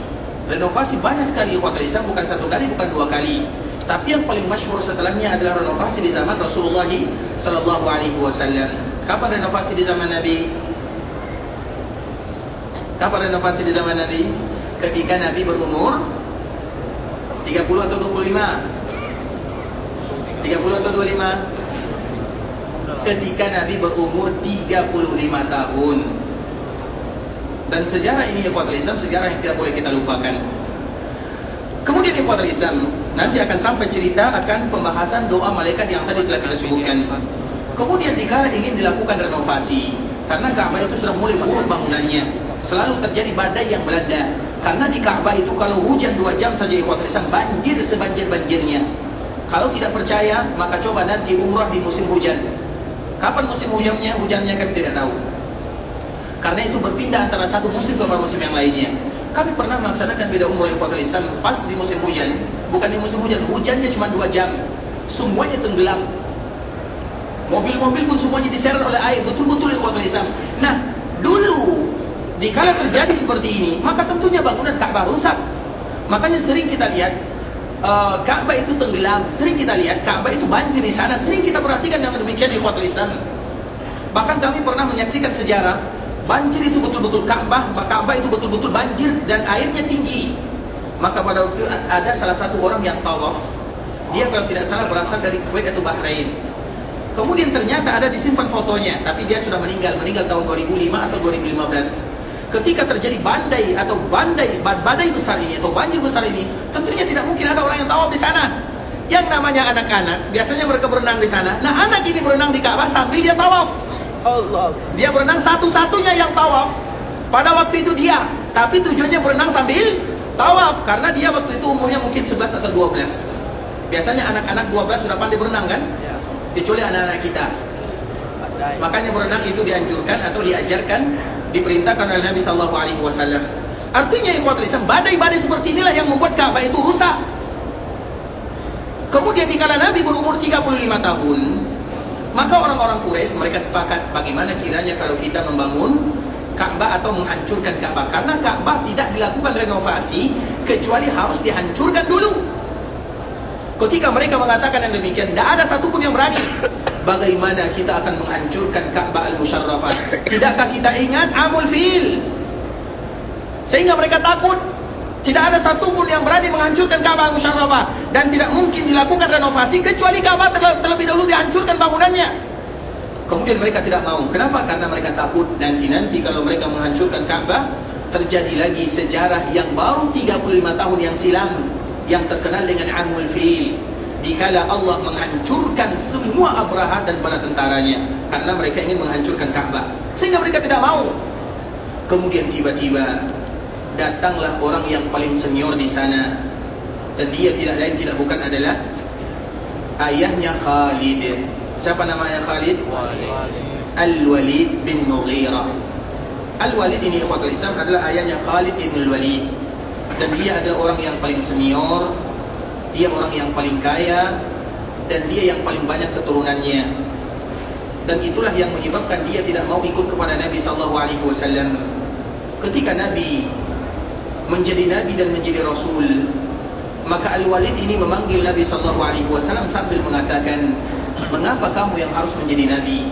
S2: Renovasi banyak sekali ikhwatul Islam, bukan satu kali, bukan dua kali. Tapi yang paling masyhur setelahnya adalah renovasi di zaman Rasulullah sallallahu alaihi wasallam. Kapan renovasi di zaman Nabi? Kapan renovasi di zaman Nabi? Ketika Nabi berumur 30 atau 25? 30 atau 25? Ketika Nabi berumur 35 tahun. Dan sejarah ini ikhwatul Islam, sejarah yang tidak boleh kita lupakan. Kemudian ikhwatul Islam, nanti akan sampai cerita akan pembahasan doa malaikat yang tadi telah kita sebutkan. Kemudian dikala ingin dilakukan renovasi, karena Ka'bah itu sudah mulai buruk bangunannya, selalu terjadi badai yang melanda. Karena di Ka'bah itu kalau hujan 2 jam saja ikhwatul Islam, banjir sebanjir-banjirnya. Kalau tidak percaya, maka coba nanti umrah di musim hujan. Kapan musim hujannya? Hujannya kami tidak tahu. Karena itu berpindah antara satu musim ke musim yang lainnya. Kami pernah melaksanakan beda umrah ikhwatul Islam pas di musim hujan. Bukan di musim hujan, hujannya cuma 2 jam. Semuanya tenggelam. Mobil-mobil pun semuanya diseret oleh air. Betul-betul ikhwatul Islam. Nah, dulu dikala terjadi seperti ini, maka tentunya bangunan Ka'bah rusak. Makanya sering kita lihat Ka'bah itu tenggelam, sering kita lihat Ka'bah itu banjir di sana, sering kita perhatikan dengan demikian di ikhwatul Islam. Bahkan kami pernah menyaksikan sejarah banjir itu betul-betul Ka'bah itu betul-betul banjir dan airnya tinggi. Maka pada waktu itu ada salah satu orang yang tawaf, dia kalau tidak salah berasal dari Kuwait atau Bahrain. Kemudian ternyata ada disimpan fotonya, tapi dia sudah meninggal tahun 2005 atau 2015. Ketika terjadi badai besar ini atau banjir besar ini, tentunya tidak mungkin ada orang yang tawaf di sana. Yang namanya anak-anak, biasanya mereka berenang di sana. Nah, anak ini berenang di Ka'bah sambil dia tawaf. Allah. Dia berenang satu-satunya yang tawaf. Pada waktu itu dia, tapi tujuannya berenang sambil tawaf karena dia waktu itu umurnya mungkin 11 atau 12. Biasanya anak-anak 12 sudah pandai berenang kan? Kecuali anak-anak kita. Makanya berenang itu dianjurkan atau diajarkan, diperintahkan oleh Nabi sallallahu alaihi wasallam. Artinya ikhwatul Islam, badai-badai seperti inilah yang membuat Ka'bah itu rusak. Kemudian dikala Nabi berumur 35 tahun, maka orang-orang Quraisy mereka sepakat bagaimana kiranya kalau kita membangun Ka'bah atau menghancurkan Ka'bah, karena Ka'bah tidak dilakukan renovasi kecuali harus dihancurkan dulu. Ketika mereka mengatakan yang demikian, tidak ada satupun yang berani. Bagaimana kita akan menghancurkan Ka'bah Al-Musyarrafah? Tidakkah kita ingat Amul Fil? Sehingga mereka takut. Tidak ada satupun yang berani menghancurkan Ka'bah Al-Musyarrafah, dan tidak mungkin dilakukan renovasi kecuali Ka'bah terlebih dahulu dihancurkan bangunannya. Kemudian mereka tidak mau. Kenapa? Karena mereka takut nanti kalau mereka menghancurkan Ka'bah, terjadi lagi sejarah yang baru 35 tahun yang silam, yang terkenal dengan Amul Fil, dikala Allah menghancurkan semua Abraha dan bala tentaranya karena mereka ingin menghancurkan Ka'bah, sehingga mereka tidak mau. Kemudian tiba-tiba datanglah orang yang paling senior di sana, dan dia tidak lain tidak bukan adalah ayahnya Khalid. Siapa namanya Khalid? Al-Walid bin Mughirah. Al-Walid ini ikhwatul Islam adalah ayahnya Khalid bin Al-Walid. Dan dia adalah orang yang paling senior, dia orang yang paling kaya, dan dia yang paling banyak keturunannya. Dan itulah yang menyebabkan dia tidak mau ikut kepada Nabi SAW. Ketika Nabi menjadi Nabi dan menjadi Rasul, maka Al-Walid ini memanggil Nabi SAW sambil mengatakan, mengapa kamu yang harus menjadi Nabi?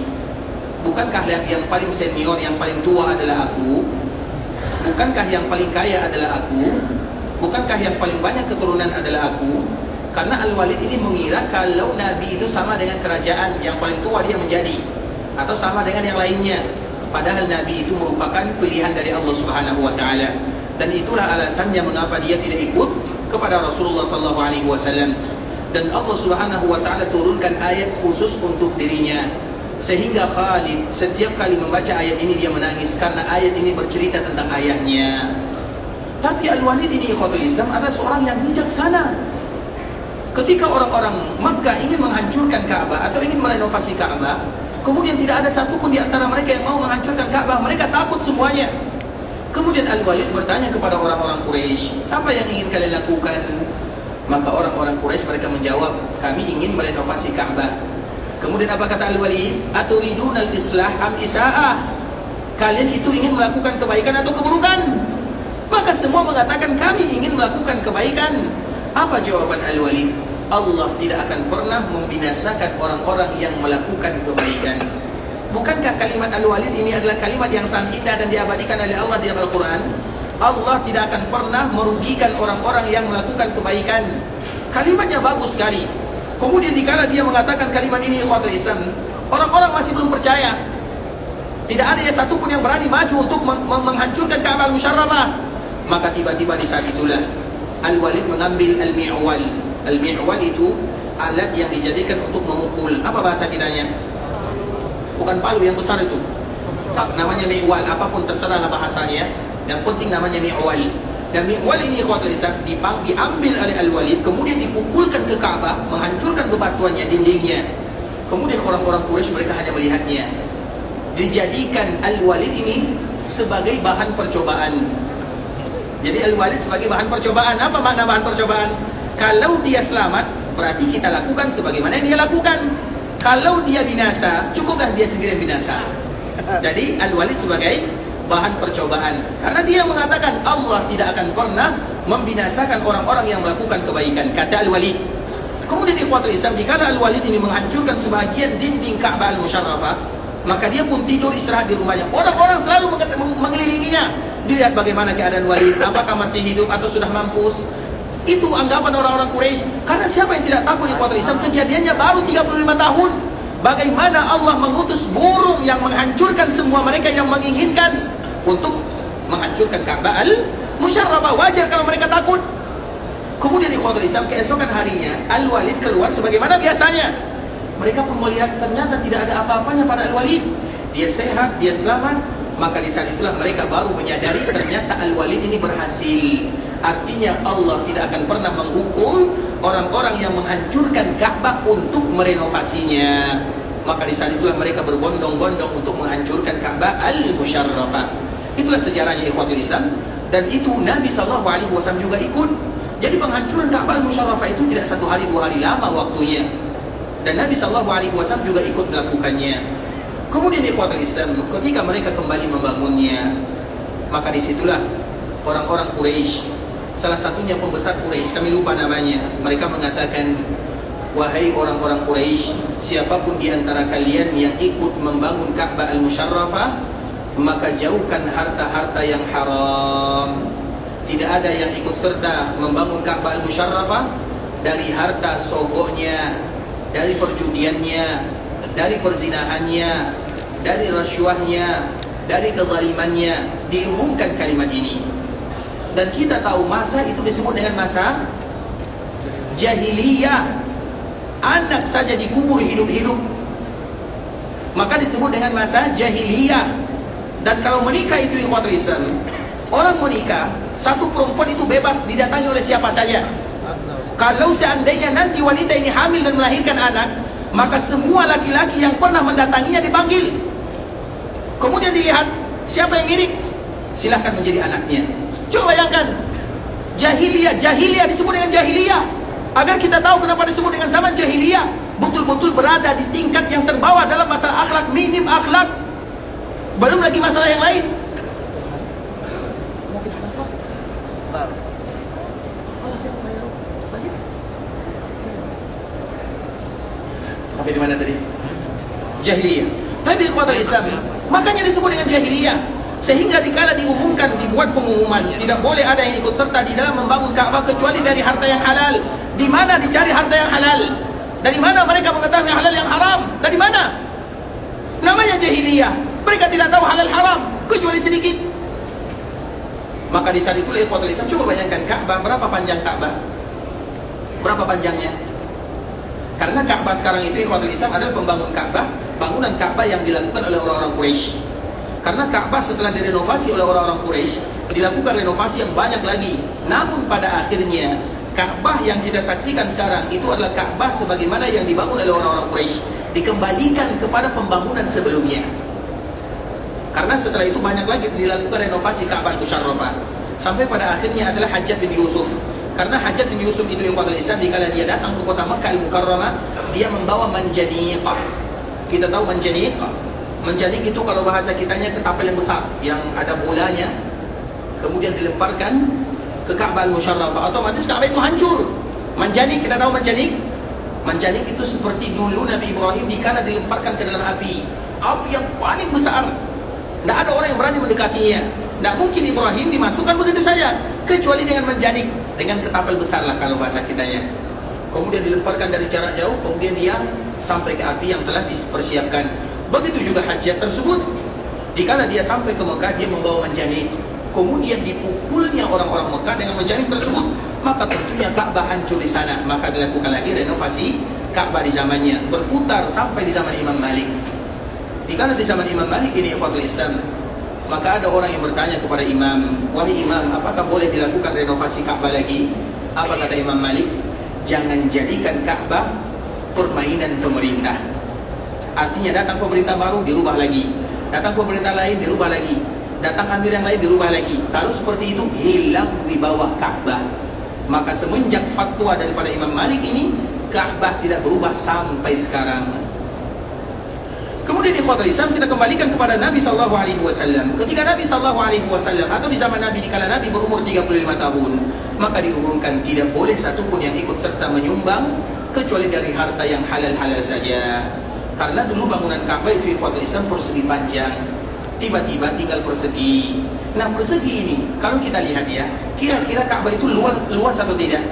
S2: Bukankah yang paling senior, yang paling tua adalah aku? Bukankah yang paling kaya adalah aku? Bukankah yang paling banyak keturunan adalah aku? Karena Al-Walid ini mengira kalau Nabi itu sama dengan kerajaan, yang paling tua dia menjadi, atau sama dengan yang lainnya. Padahal Nabi itu merupakan pilihan dari Allah Subhanahu wa taala. Dan itulah alasannya mengapa dia tidak ikut kepada Rasulullah sallallahu alaihi wasallam. Dan Allah Subhanahu wa taala turunkan ayat khusus untuk dirinya. Sehingga Khalid setiap kali membaca ayat ini dia menangis karena ayat ini bercerita tentang ayahnya. Tapi Al-Walid ini ikhwatul Islam adalah seorang yang bijaksana. Ketika orang-orang Makkah ingin menghancurkan Ka'bah atau ingin merenovasi Ka'bah, kemudian tidak ada satupun di antara mereka yang mau menghancurkan Ka'bah, mereka takut semuanya. Kemudian Al-Walid bertanya kepada orang-orang Quraisy, apa yang ingin kalian lakukan? Maka orang-orang Quraisy mereka menjawab, kami ingin merenovasi Ka'bah. Kemudian apa kata Al-Walid? Aturidunal islah am isa'ah? Kalian itu ingin melakukan kebaikan atau keburukan? Maka semua mengatakan kami ingin melakukan kebaikan. Apa jawaban Al-Walid? Allah tidak akan pernah membinasakan orang-orang yang melakukan kebaikan. Bukankah kalimat Al-Walid ini adalah kalimat yang sangat indah dan diabadikan oleh Allah di Al-Quran? Allah tidak akan pernah merugikan orang-orang yang melakukan kebaikan. Kalimatnya bagus sekali. Kemudian dikala dia mengatakan kalimat ini ikhwatul Islam, orang-orang masih belum percaya. Tidak ada satupun yang berani maju untuk menghancurkan Ka'bah Al-Musyarrafah. Maka tiba-tiba di saat itulah Al-Walid mengambil al-mi'wal. Al-mi'wal itu alat yang dijadikan untuk memukul. Apa bahasa kitanya? Bukan palu yang besar itu. Namanya mi'wal, apapun terserahlah bahasanya. Yang penting namanya mi'wal. Dan mi'wal ini ikhwatul Islam diambil oleh Al-Walid, kemudian dipukulkan ke Ka'bah, menghancurkan bebatuannya, dindingnya. Kemudian orang-orang Quraisy mereka hanya melihatnya. Dijadikan Al-Walid ini sebagai bahan percobaan. Jadi Al-Walid sebagai bahan percobaan. Apa makna bahan percobaan? Kalau dia selamat, berarti kita lakukan sebagaimana yang dia lakukan. Kalau dia binasa, cukuplah dia sendiri yang binasa. Jadi Al-Walid sebagai bahan percobaan. Karena dia mengatakan Allah tidak akan pernah membinasakan orang-orang yang melakukan kebaikan, kata Al-Walid. Kemudian ikhwatul Islam, dikala Al-Walid ini menghancurkan sebahagian dinding Ka'bah Al-Musyarrafah, maka dia pun tidur istirahat di rumahnya. Orang-orang selalu mengelilinginya. Dilihat bagaimana keadaan Walid, apakah masih hidup atau sudah mampus. Itu anggapan orang-orang Quraisy. Karena siapa yang tidak takut ikhwatul Islam? Kejadiannya baru 35 tahun. Bagaimana Allah mengutus burung yang menghancurkan semua mereka yang menginginkan untuk menghancurkan Ka'bah Al-Musyarrafah. Wajar kalau mereka takut. Kemudian ikhwatul Islam, keesokan harinya Al-Walid keluar sebagaimana biasanya. Mereka pun melihat ternyata tidak ada apa-apanya pada Al-Walid. Dia sehat, dia selamat. Maka di saat itulah mereka baru menyadari ternyata Al-Walid ini berhasil. Artinya Allah tidak akan pernah menghukum orang-orang yang menghancurkan Ka'bah untuk merenovasinya. Maka di saat itulah mereka berbondong-bondong untuk menghancurkan Ka'bah Al-Musyarrafah. Itulah sejarahnya ikhwatul Islam. Dan itu Nabi SAW juga ikut. Jadi penghancuran Ka'bah Al-Musyarrafah itu tidak 1 hari 2 hari, lama waktunya. Dan Nabi SAW juga ikut melakukannya. Kemudian ikhwatul Islam, ketika mereka kembali membangunnya, maka disitulah orang-orang Quraisy, salah satunya pembesar Quraisy, kami lupa namanya, mereka mengatakan, wahai orang-orang Quraisy, siapapun di antara kalian yang ikut membangun Ka'bah Al-Musyarrafah, maka jauhkan harta-harta yang haram. Tidak ada yang ikut serta membangun Ka'bah Al-Musyarrafah dari harta sogoknya, dari perjudiannya, dari perzinahannya, dari rasuahnya, dari kezalimannya. Diumumkan kalimat ini. Dan kita tahu masa itu disebut dengan masa jahiliyah. Anak saja dikubur hidup-hidup, maka disebut dengan masa jahiliyah. Dan kalau menikah itu ikhwatul Islam, orang menikah, satu perempuan itu bebas didatangi oleh siapa saja. Kalau seandainya nanti wanita ini hamil dan melahirkan anak, maka semua laki-laki yang pernah mendatanginya dipanggil. Kemudian dilihat siapa yang mirip, silahkan menjadi anaknya. Coba bayangkan, jahiliyah disebut dengan jahiliyah. Agar kita tahu kenapa disebut dengan zaman jahiliyah. Betul-betul berada di tingkat yang terbawah dalam masalah akhlak, minim akhlak. Belum lagi masalah yang lain. Sampai di mana tadi? Jahiliyah. Tapi ikhwatul Islam, makanya disebut dengan jahiliyah. Sehingga dikala diumumkan, dibuat pengumuman, tidak boleh ada yang ikut serta di dalam membangun Ka'bah kecuali dari harta yang halal. Di mana dicari harta yang halal? Dari mana mereka mengetahui halal yang haram? Dari mana? Namanya jahiliyah. Mereka tidak tahu halal haram kecuali sedikit. Maka di saat itulah ikhwatul Islam, coba bayangkan Ka'bah, berapa panjang Ka'bah? Berapa panjangnya? Karena Ka'bah sekarang itu ikhwatul Islam adalah pembangun Ka'bah bangunan Ka'bah yang dilakukan oleh orang-orang Quraisy. Karena Ka'bah setelah direnovasi oleh orang-orang Quraisy, dilakukan renovasi yang banyak lagi. Namun pada akhirnya Ka'bah yang kita saksikan sekarang itu adalah Ka'bah sebagaimana yang dibangun oleh orang-orang Quraisy, dikembalikan kepada pembangunan sebelumnya. Karena setelah itu banyak lagi dilakukan renovasi Ka'bah Musyarrafah. Sampai pada akhirnya adalah Hajjaj bin Yusuf. Karena Hajjaj bin Yusuf itu ikhwatul Islam, dikala dia datang ke kota Makkah Al-Mukarramah, dia membawa manjaniqah. Kita tahu manjaniqah. Manjanik itu kalau bahasa kitanya ketapel yang besar, yang ada bolanya, kemudian dilemparkan ke Ka'bah Al-Musyarrafah, otomatis Ka'bah itu hancur. Manjanik, kita tahu manjanik. Manjanik itu seperti dulu Nabi Ibrahim dikala dilemparkan ke dalam api yang paling besar. Tidak ada orang yang berani mendekatinya. Tidak mungkin Ibrahim dimasukkan begitu saja, kecuali dengan manjanik, dengan ketapel besar lah kalau bahasa kitanya. Kemudian dilemparkan dari jarak jauh, kemudian dia sampai ke api yang telah dipersiapkan. Begitu juga Hajjaj tersebut, dikala dia sampai ke Mekah, dia membawa manjanik. Kemudian dipukulnya orang-orang Mekah dengan manjanik tersebut, maka tentunya Ka'bah hancur di sana. Maka dilakukan lagi renovasi Ka'bah di zamannya, berputar sampai di zaman Imam Malik. Dikala di zaman Imam Malik ini ikhwatul Islam, maka ada orang yang bertanya kepada Imam, wahai Imam, apakah boleh dilakukan renovasi Ka'bah lagi? Apa kata Imam Malik? Jangan jadikan Ka'bah permainan pemerintah. Artinya datang pemerintah baru dirubah lagi, datang pemerintah lain dirubah lagi, datang amir yang lain dirubah lagi. Kalau seperti itu hilang wibawa Ka'bah. Maka semenjak fatwa daripada Imam Malik ini, Ka'bah tidak berubah sampai sekarang. Kemudian ikhwatul Islam, kita kembalikan kepada Nabi SAW. Ketika Nabi SAW atau di zaman Nabi, dikala Nabi berumur 35 tahun, maka diumumkan tidak boleh satupun yang ikut serta menyumbang kecuali dari harta yang halal-halal saja. Karena dulu bangunan Ka'bah itu ikhwatul Islam persegi panjang, tiba-tiba tinggal persegi. Nah persegi ini kalau kita lihat ya, kira-kira Ka'bah itu luas atau tidak?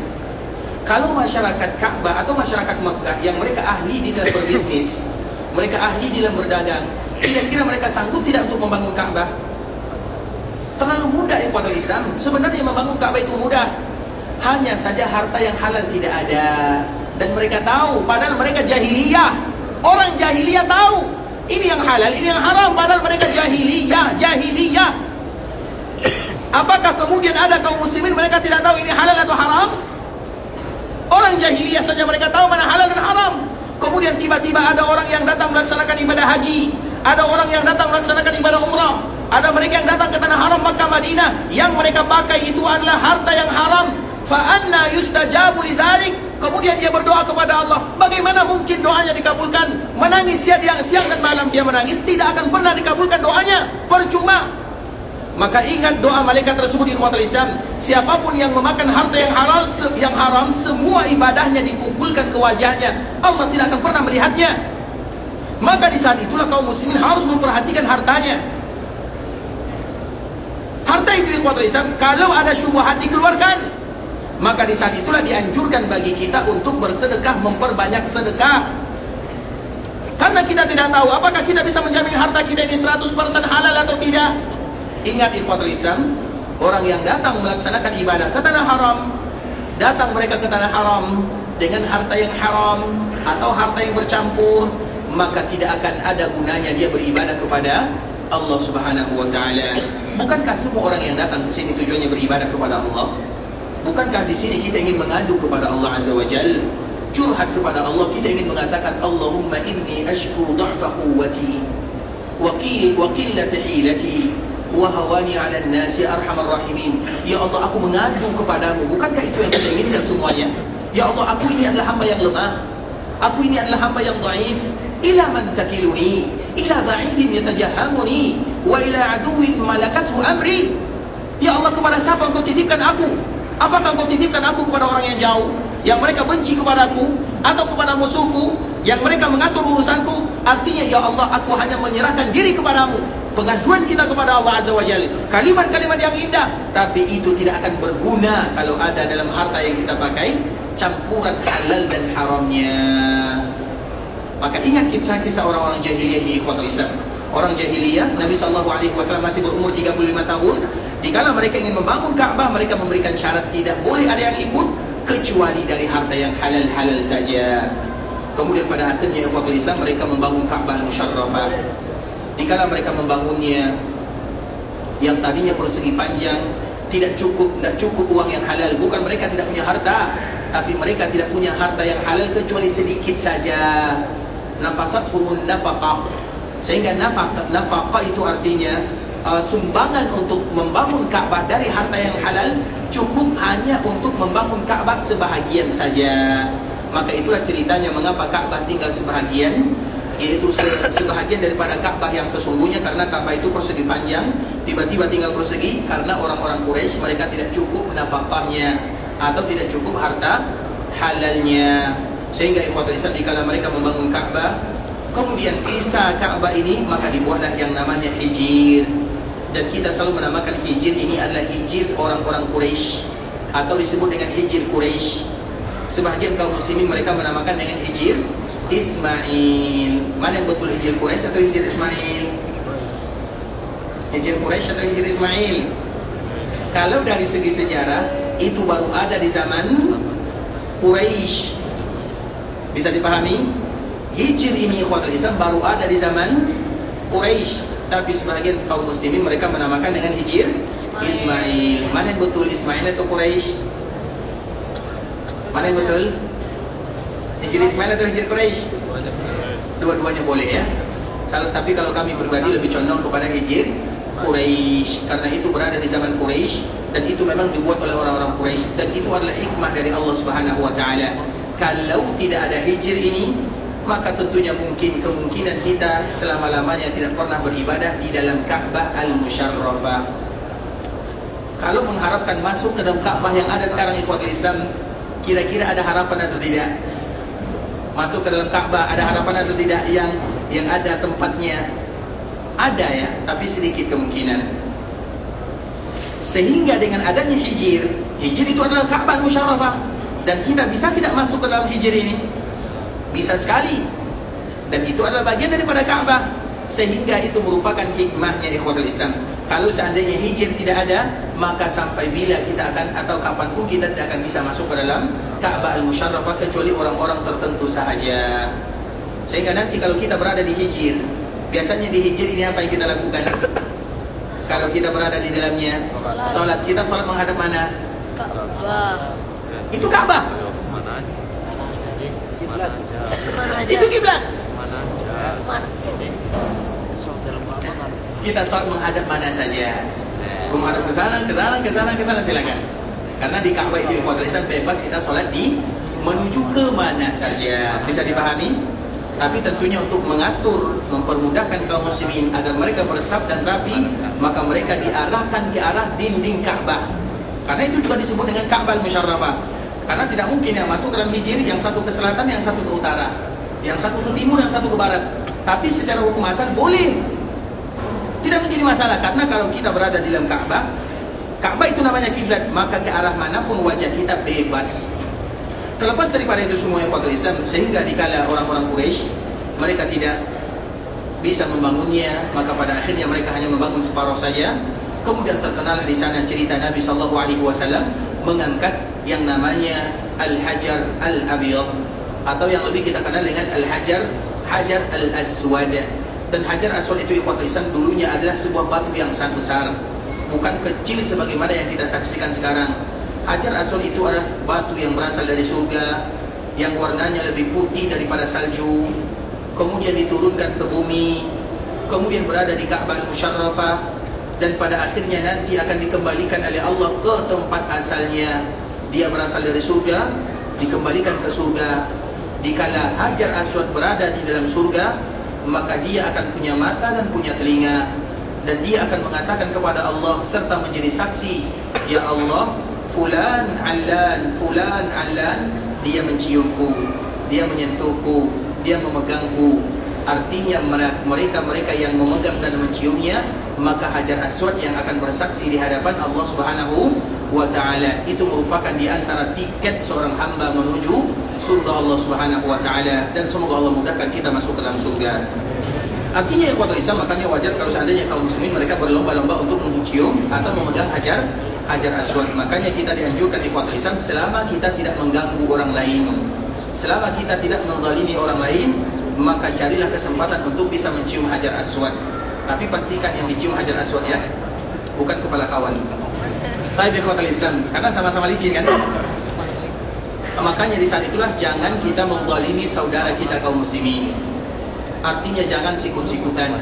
S2: Kalau masyarakat Ka'bah atau masyarakat Mekah yang mereka ahli di dalam berbisnis, mereka ahli di dalam berdagang, kira-kira mereka sanggup tidak untuk membangun Ka'bah? Terlalu mudah ikhwatul Islam. Sebenarnya membangun Ka'bah itu mudah, hanya saja harta yang halal tidak ada. Dan mereka tahu, padahal mereka jahiliyah. Orang jahiliyah tahu ini yang halal, ini yang haram, padahal mereka jahiliyah. Apakah kemudian ada kaum muslimin mereka tidak tahu ini halal atau haram? Orang jahiliyah saja mereka tahu mana halal dan haram. Kemudian tiba-tiba ada orang yang datang melaksanakan ibadah haji, ada orang yang datang melaksanakan ibadah umrah, ada mereka yang datang ke tanah haram Makkah Madinah, yang mereka pakai itu adalah harta yang haram. Fa anna yustajabu lidzalik. Kemudian dia berdoa kepada Allah. Bagaimana mungkin doanya dikabulkan? Menangis siang dan malam dia menangis, tidak akan pernah dikabulkan doanya, percuma. Maka ingat doa malaikat tersebut ikhwatul Islam. Siapapun yang memakan harta yang halal, yang haram, semua ibadahnya dipukulkan ke wajahnya. Allah tidak akan pernah melihatnya. Maka di saat itulah kaum muslimin harus memperhatikan hartanya. Harta itu ikhwatul Islam, kalau ada syubhat dikeluarkan. Maka di saat itulah dianjurkan bagi kita untuk bersedekah, memperbanyak sedekah. Karena kita tidak tahu apakah kita bisa menjamin harta kita ini 100% halal atau tidak. Ingat ikhwatul Islam, orang yang datang melaksanakan ibadah ke tanah haram, datang mereka ke tanah haram dengan harta yang haram atau harta yang bercampur, maka tidak akan ada gunanya dia beribadah kepada Allah Subhanahu wa taala. Bukankah semua orang yang datang ke sini tujuannya beribadah kepada Allah? Bukankah di sini kita ingin mengadu kepada Allah Azza wa Jal, curhat kepada Allah, kita ingin mengatakan Allahumma inni ashku dha'fa quwwati wa qillata hilati wa hawani 'ala an-nasi arhamar rahimin. Ya Allah, aku mengadu kepadamu. Bukankah itu yang kita inginkan semuanya? Ya Allah, aku ini adalah hamba yang lemah, aku ini adalah hamba yang dhaif. Ila man takiluni, ila ba'idin yatajahamuni, wa ila aduwin malakathu amri. Ya Allah, kepada siapa engkau titipkan aku? Apakah engkau titipkan aku kepada orang yang jauh, yang mereka benci kepadaku, atau kepada musuhku, yang mereka mengatur urusanku? Artinya ya Allah, aku hanya menyerahkan diri kepadamu. Pengaduan kita kepada Allah Azza wa Jalla, kalimat-kalimat yang indah, tapi itu tidak akan berguna kalau ada dalam harta yang kita pakai campuran halal dan haramnya. Maka ingat kisah-kisah orang-orang jahiliyah ini ikhwatul Islam. Orang jahiliyah, Nabi SAW masih berumur 35 tahun. Dikala mereka ingin membangun Ka'bah, mereka memberikan syarat tidak boleh ada yang ikut kecuali dari harta yang halal-halal saja. Kemudian pada akhirnya ikhwatul Islam mereka membangun Ka'bah Musyarrafah. Dikala mereka membangunnya, yang tadinya persegi panjang, tidak cukup uang yang halal. Bukan mereka tidak punya harta, tapi mereka tidak punya harta yang halal kecuali sedikit saja. Nafasathum nafaqah. Sehingga nafaqah itu artinya sumbangan untuk membangun Ka'bah dari harta yang halal cukup hanya untuk membangun Ka'bah sebahagian saja. Maka itulah ceritanya mengapa Ka'bah tinggal sebahagian, yaitu sebahagian daripada Ka'bah yang sesungguhnya, karena Ka'bah itu persegi panjang, tiba-tiba tinggal persegi karena orang-orang Quraisy mereka tidak cukup nafkahnya atau tidak cukup harta halalnya. Sehingga ikhwatul Islam dikala mereka membangun Ka'bah, kemudian sisa Ka'bah ini maka dibuatlah yang namanya hijir. Dan kita selalu menamakan hijir ini adalah hijir orang-orang Quraisy atau disebut dengan hijir Quraisy. Sebahagian kaum muslimin mereka menamakan dengan hijir Ismail. Mana yang betul, hijir Quraisy atau hijir Ismail? Hijir Quraisy atau hijir Ismail? Kalau dari segi sejarah itu baru ada di zaman Quraisy. Bisa dipahami? Hijir ini ikhwatul Islam baru ada di zaman Quraisy, tapi sebahagian kaum muslimin mereka menamakan dengan hijir Ismail. Mana yang betul, Ismail atau Quraisy? Mana yang betul? Hijir Ismail atau hijir Quraisy? Dua-duanya boleh ya. Tapi kalau kami pribadi lebih condong kepada hijir Quraisy, karena itu berada di zaman Quraisy dan itu memang dibuat oleh orang-orang Quraisy, dan itu adalah hikmah dari Allah Subhanahu wa taala. Kalau tidak ada hijir ini, maka tentunya kemungkinan kita selama-lamanya tidak pernah beribadah di dalam Ka'bah Al-Musyarrafah. Kalau mengharapkan masuk ke dalam Ka'bah yang ada sekarang ikhwatul Islam, kira-kira ada harapan atau tidak? Masuk ke dalam Ka'bah ada harapan atau tidak? Yang ada tempatnya ada ya, tapi sedikit kemungkinan. Sehingga dengan adanya hijir itu adalah Ka'bah Musyarrafah, dan kita bisa tidak masuk ke dalam hijir ini? Bisa sekali. Dan itu adalah bagian daripada Ka'bah, sehingga itu merupakan hikmahnya ikhwatul Islam. Kalau seandainya hijir tidak ada, maka sampai bila kita akan atau kapanpun kita tidak akan bisa masuk ke dalam Ka'bah Al-Musyarrafah kecuali orang-orang tertentu sahaja. Sehingga nanti kalau kita berada di hijir, biasanya di hijir ini apa yang kita lakukan? Kalau kita berada di dalamnya, salat. Kita salat menghadap mana?
S4: Ka'bah.
S2: Itu Ka'bah. Itu kiblat. Kita salat menghadap mana saja. Menghadap ke sana, silakan. Karena di Ka'bah itu ikhwatul Islam bebas kita salat menuju ke mana saja. Bisa dipahami? Tapi tentunya untuk mengatur, mempermudahkan kaum muslimin agar mereka bersaf dan rapi, maka mereka diarahkan ke arah dinding Ka'bah. Karena itu juga disebut dengan Ka'bah Musyarrafah. Karena tidak mungkin yang masuk dalam hijir yang satu ke selatan, yang satu ke utara, yang satu ke timur, yang satu ke barat. Tapi secara hukum asal boleh, tidak menjadi masalah. Karena kalau kita berada di dalam Ka'bah, Ka'bah itu namanya kiblat, maka ke arah manapun wajah kita bebas. Terlepas daripada itu semua ikhwatul Islam, sehingga dikala orang-orang Quraisy mereka tidak bisa membangunnya, maka pada akhirnya mereka hanya membangun separuh saja. Kemudian terkenal di sana cerita Nabi SAW mengangkat yang namanya Al-Hajar Al-Abyad, atau yang lebih kita kenal dengan Hajar Al-Aswad. Dan Hajar Aswad itu ikhwatul Islam dulunya adalah sebuah batu yang sangat besar, bukan kecil sebagaimana yang kita saksikan sekarang. Hajar Aswad itu adalah batu yang berasal dari surga, yang warnanya lebih putih daripada salju, kemudian diturunkan ke bumi, kemudian berada di Ka'bah Musyarrafah, dan pada akhirnya nanti akan dikembalikan oleh Allah ke tempat asalnya. Dia berasal dari surga, dikembalikan ke surga. Dikala Hajar Aswad berada di dalam surga, maka dia akan punya mata dan punya telinga, dan dia akan mengatakan kepada Allah serta menjadi saksi, ya Allah, fulan allan, dia menciumku, dia menyentuhku, dia memegangku. Artinya mereka yang memegang dan menciumnya, maka Hajar Aswad yang akan bersaksi di hadapan Allah Subhanahu wa ta'ala. Itu merupakan di antara tiket seorang hamba menuju surga Allah Subhanahu wa ta'ala, dan semoga Allah mudahkan kita masuk ke dalam surga. Artinya ikhwatul Islam, makanya wajar kalau seandainya kaum muslimin mereka berlomba-lomba untuk mencium atau memegang Hajar Aswad. Makanya kita dianjurkan ikhwatul Islam selama kita tidak mengganggu orang lain. Selama kita tidak menzalimi orang lain, maka carilah kesempatan untuk bisa mencium Hajar Aswad. Tapi pastikan yang dicium Hajar Aswad ya, bukan kepala kawan. Baik ikhwatal Islam, karena sama-sama licin kan. Makanya di saat itulah jangan kita menzalimi saudara kita kaum muslimin. Artinya jangan sikut-sikutan.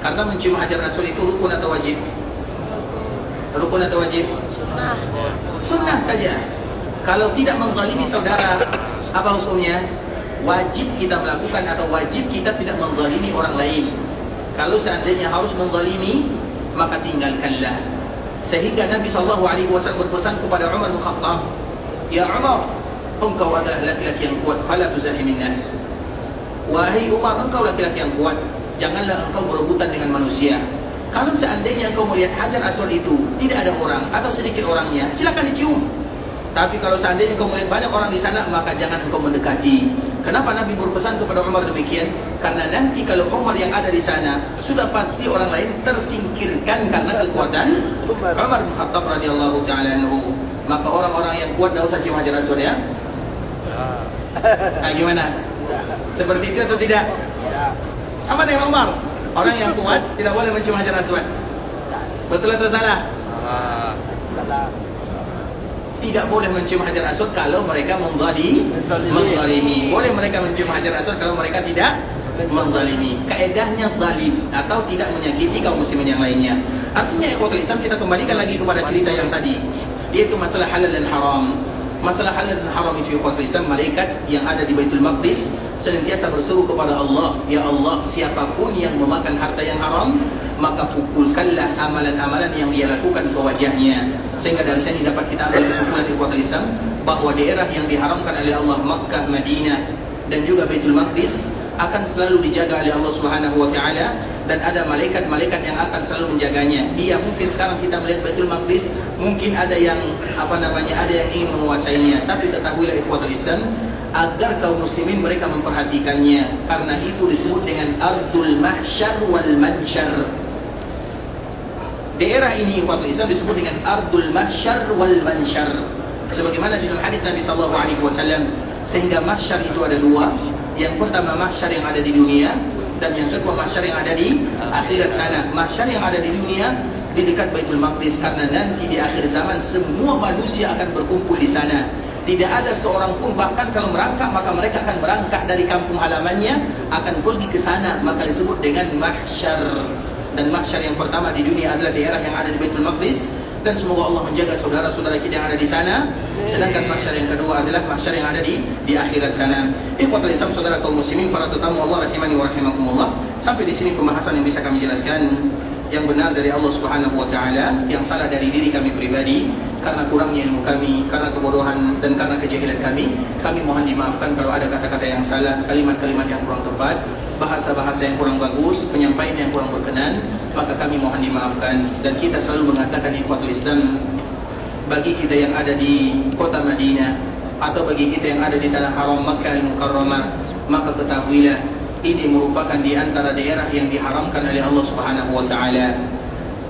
S2: Karena mencium Hajar Aswad itu rukun atau wajib? Rukun atau wajib?
S4: Sunnah.
S2: Sunnah saja. Kalau tidak menzalimi saudara, apa hukumnya? Wajib kita melakukan atau wajib kita tidak menzalimi orang lain. Kalau seandainya harus menzalimi, maka tinggalkanlah. Sehingga Nabi SAW berpesan kepada Umar bin Khattab, "Ya Umar, engkau adalah laki-laki yang kuat, fala tuzahimin nas." Wahai Umar, engkau laki-laki yang kuat, janganlah engkau berebutan dengan manusia. Kalau seandainya engkau melihat Hajar Aswad itu tidak ada orang atau sedikit orangnya, silakan dicium. Tapi kalau seandainya engkau melihat banyak orang di sana, maka jangan engkau mendekati. Kenapa Nabi berpesan kepada Umar demikian? Karena nanti kalau Umar yang ada di sana, sudah pasti orang lain tersingkirkan karena kekuatan Umar bin Khattab radhiyallahu taala anhu. Maka orang-orang yang kuat tidak usah cium Hajar Aswad ya. Nah, gimana? Seperti itu atau tidak? Sama dengan Umar. Orang yang kuat tidak boleh mencium Hajar Aswad. Betul atau salah?
S4: Salah.
S2: Tidak boleh mencium Hajar Aswad kalau mereka menzalimi. Boleh mereka mencium Hajar Aswad kalau mereka tidak menzalimi. Kaedahnya zalim atau tidak menyakiti kaum muslimin yang lainnya. Artinya ikhwatul Islam, kita kembalikan lagi kepada cerita yang tadi, yaitu masalah halal dan haram. Masalah halal dan haram itu ikhwatul Islam, malaikat yang ada di Baitul Maqdis senantiasa berseru kepada Allah, "Ya Allah, siapapun yang memakan harta yang haram, maka pukulkanlah amalan-amalan yang dia lakukan ke wajahnya." Sehingga dari sini dapat kita ambil kesimpulan ikhwatul Islam bahwa daerah yang diharamkan oleh Allah, Makkah, Madinah dan juga Baitul Maqdis, akan selalu dijaga oleh Allah Subhanahu wa taala, dan ada malaikat-malaikat yang akan selalu menjaganya. Iya, mungkin sekarang kita melihat Baitul Maqdis, mungkin ada yang ada yang ingin menguasainya, tapi ketahuilah ikhwatul Islam, agar kaum muslimin mereka memperhatikannya, karena itu disebut dengan Ardul Mahsyar wal Mansyar. Daerah ini ikhwatul Islam disebut dengan Ardul Mahsyar wal Mansyar, sebagaimana di dalam hadis Nabi sallallahu alaihi wasallam. Sehingga mahsyar itu ada dua. Yang pertama mahsyar yang ada di dunia, dan yang kedua mahsyar yang ada di akhirat sana. Mahsyar yang ada di dunia di dekat Baitul Maqdis, karena nanti di akhir zaman semua manusia akan berkumpul di sana. Tidak ada seorang pun, bahkan kalau merangkak, maka mereka akan berangkat dari kampung halamannya, akan pergi ke sana, maka disebut dengan mahsyar. Dan mahsyar yang pertama di dunia adalah daerah yang ada di Baitul Maqdis, dan semoga Allah menjaga saudara-saudara kita yang ada di sana. Sedangkan mahsyar yang kedua adalah mahsyar yang ada di akhirat sana. Ikhwatul Islam, saudara kaum muslimin, para tetamu Allah rahimani wa rahimakumullah. Sampai di sini pembahasan yang bisa kami jelaskan. Yang benar dari Allah Subhanahu wa taala, yang salah dari diri kami pribadi karena kurangnya ilmu kami, karena kebodohan dan karena kejahilan kami. Kami mohon dimaafkan kalau ada kata-kata yang salah, kalimat-kalimat yang kurang tepat, bahasa-bahasa yang kurang bagus, penyampaian yang kurang berkenan, maka kami mohon dimaafkan. Dan kita selalu mengatakan ikhwatul Islam, bagi kita yang ada di kota Madinah atau bagi kita yang ada di tanah haram Makkah Al-Mukarramah, maka ketahuilah ini merupakan di antara daerah yang diharamkan oleh Allah Subhanahu wa taala.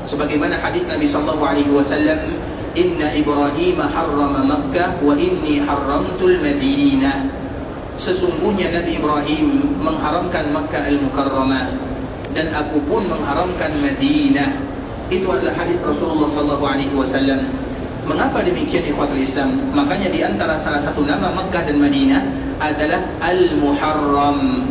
S2: Sebagaimana hadis Nabi sallallahu alaihi wasallam, "Inna Ibrahim harrama Makkah wa inni haramtul Madinah." Sesungguhnya Nabi Ibrahim mengharamkan Makkah Al-Mukarramah, dan aku pun mengharamkan Madinah. Itu adalah hadis Rasulullah sallallahu alaihi wasallam. Mengapa demikian ikhwatul Islam? Makanya di antara salah satu nama Makkah dan Madinah adalah Al-Muharram.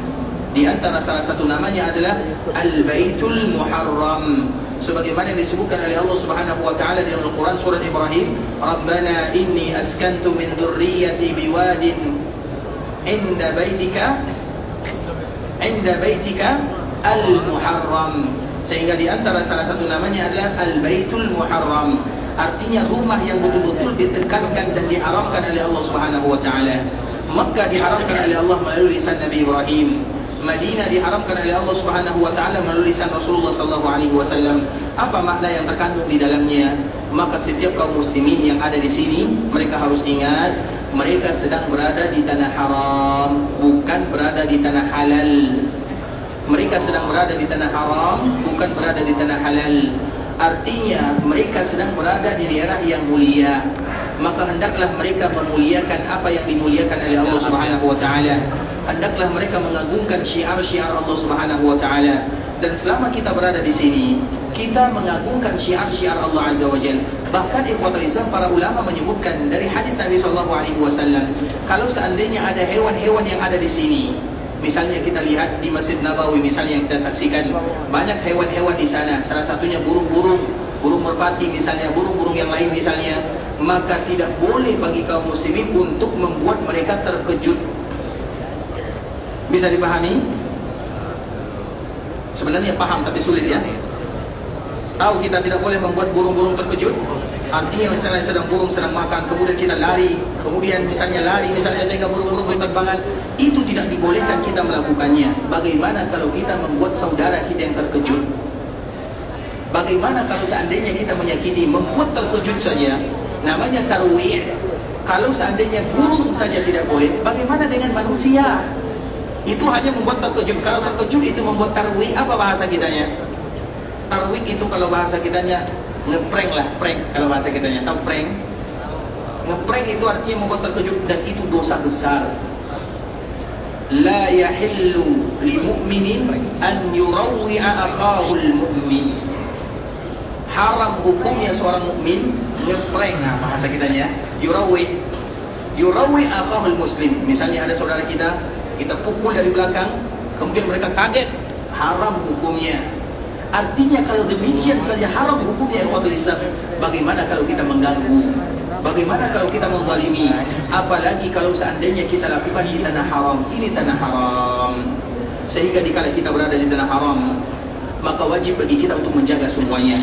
S2: Di antara salah satu namanya adalah Al-Baitul Muharram. Sebagaimana yang disebutkan oleh Allah Subhanahu wa taala di dalam Al-Qur'an surah Ibrahim, "Rabbana inni askantu min dzurriyyati biwadin inda baitika Al-Muharram." Sehingga di antara salah satu namanya adalah Al-Baitul Muharram. Artinya rumah yang betul-betul ditekankan dan diharamkan oleh Allah Subhanahu wa taala. Makkah diharamkan oleh Allah melalui lisan Nabi Ibrahim. Madinah diharamkan oleh Allah Subhanahu wa taala melalui lisan Rasulullah sallallahu alaihi wasallam. Apa makna yang terkandung di dalamnya? Maka setiap kaum muslimin yang ada di sini, mereka harus ingat, mereka sedang berada di tanah haram, bukan berada di tanah halal. Mereka sedang berada di tanah haram, bukan berada di tanah halal. Artinya mereka sedang berada di daerah yang mulia. maka hendaklah mereka memuliakan apa yang dimuliakan oleh Allah Subhanahu wa taala. Hendaklah mereka mengagungkan syiar-syiar Allah Subhanahu wa taala. Dan selama kita berada di sini, kita mengagungkan syiar-syiar Allah Azza wa Jalla. Bahkan ikhwatul Islam, para ulama menyebutkan dari hadis Nabi sallallahu alaihi wasallam, kalau seandainya ada hewan-hewan yang ada di sini, misalnya kita lihat di Masjid Nabawi misalnya yang kita saksikan, banyak hewan-hewan di sana, salah satunya burung-burung, burung merpati misalnya, burung-burung yang lain misalnya, maka tidak boleh bagi kaum muslimin untuk membuat mereka terkejut. Bisa dipahami? Sebenarnya paham tapi sulit ya. Tahu kita tidak boleh membuat burung-burung terkejut. Artinya misalnya burung sedang makan, kemudian kita lari, kemudian misalnya lari misalnya sehingga burung-burung berterbangan, itu tidak dibolehkan kita melakukannya. Bagaimana kalau kita membuat saudara kita yang terkejut? Bagaimana kalau seandainya kita menyakiti, membuat terkejut saja, namanya tarwih. Kalau seandainya burung saja tidak boleh, bagaimana dengan manusia? Itu hanya membuat terkejut. Kalau terkejut itu membuat tarwih, apa bahasa kitanya? Tarwih itu kalau bahasa kitanya ngeprank lah, prank kalau bahasa kitanya. Tahu prank? Ngeprank itu artinya membuat terkejut, dan itu dosa besar. La yahillu li mu'minin an yurawwi'a akhahul mu'min. Haram hukumnya seorang mukmin ngeprank, nah bahasa kitanya yurawwi akhahul muslim. Misalnya ada saudara kita pukul dari belakang, kemudian mereka kaget, haram hukumnya. Artinya kalau demikian saja haram hukumnya ikhwatul Islam, bagaimana kalau kita mengganggu? Bagaimana kalau kita menzalimi? Apalagi kalau seandainya kita lakukan di tanah haram. Ini tanah haram. Sehingga dikala kita berada di tanah haram, maka wajib bagi kita untuk menjaga semuanya.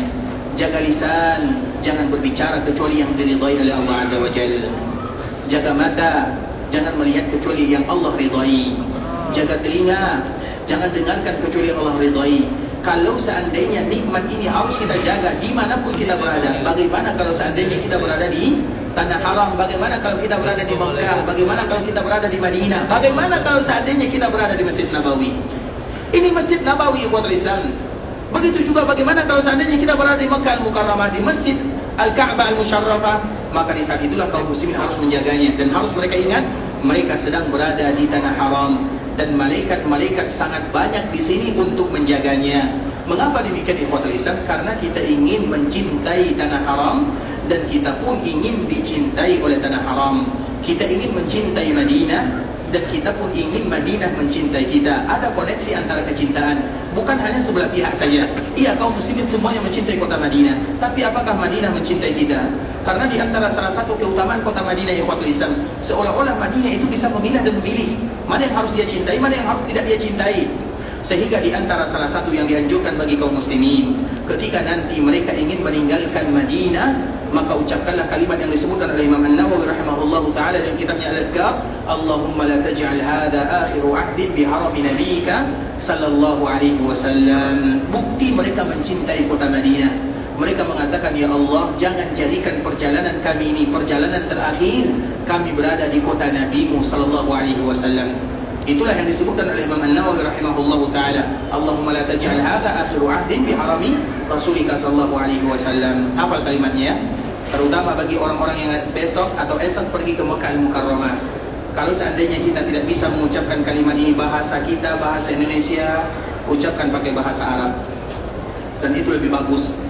S2: Jaga lisan, jangan berbicara kecuali yang diridhai oleh Allah Azza wa Jalla. Jaga mata, jangan melihat kecuali yang Allah ridhai. Jaga telinga, jangan dengarkan kecuali yang Allah ridhai. Kalau seandainya nikmat ini harus kita jaga dimanapun kita berada. Bagaimana kalau seandainya kita berada di tanah haram? Bagaimana kalau kita berada di Mekah? Bagaimana kalau kita berada di Madinah? Bagaimana kalau seandainya kita berada di Masjid Nabawi? Ini Masjid Nabawi ikhwatul Islam. Begitu juga bagaimana kalau seandainya kita berada di Mekah Al-Mukarramah, di Masjid Al-Ka'bah Al-Musharrafah, maka di saat itulah kaum muslimin harus menjaganya. Dan harus mereka ingat, mereka sedang berada di tanah haram, dan malaikat-malaikat sangat banyak di sini untuk menjaganya. Mengapa demikian ikhwatul Islam? Karena kita ingin mencintai tanah haram, dan kita pun ingin dicintai oleh tanah haram. Kita ingin mencintai Madinah, dan kita pun ingin Madinah mencintai kita. Ada koneksi antara kecintaan, bukan hanya sebelah pihak saja. Iya, kaum muslimin semuanya mencintai kota Madinah, tapi apakah Madinah mencintai kita? Karena di antara salah satu keutamaan kota Madinah ikhwatul Islam, seolah-olah Madinah itu bisa memilah dan memilih mana yang harus dia cintai, mana yang harus tidak dia cintai. Sehingga di antara salah satu yang dianjurkan bagi kaum muslimin, ketika nanti mereka ingin meninggalkan Madinah, maka ucapkanlah kalimat yang disebutkan oleh Imam An-Nawawi rahimahullahu taala dalam kitabnya Al-Adhkar, Allahumma la taj'al hadha akhiru ahdin bi harami nabiyyika sallallahu alaihi wasallam. Bukti mereka mencintai kota Madinah. Mereka mengatakan, ya Allah, jangan jadikan perjalanan kami ini perjalanan terakhir kami berada di kota Nabi-Mu sallallahu alaihi wasallam. Itulah yang disebutkan oleh Imam An-Nawawi rahimahullahu taala, Allahumma la taj'al hadha akhiru ahdin bi harami rasulika sallallahu alaihi wasallam. Hafal kalimatnya, terutama bagi orang-orang yang besok atau esok pergi ke Mekah Al-Mukarramah. Kalau seandainya kita tidak bisa mengucapkan kalimat ini bahasa kita, bahasa Indonesia, ucapkan pakai bahasa Arab, dan itu lebih bagus.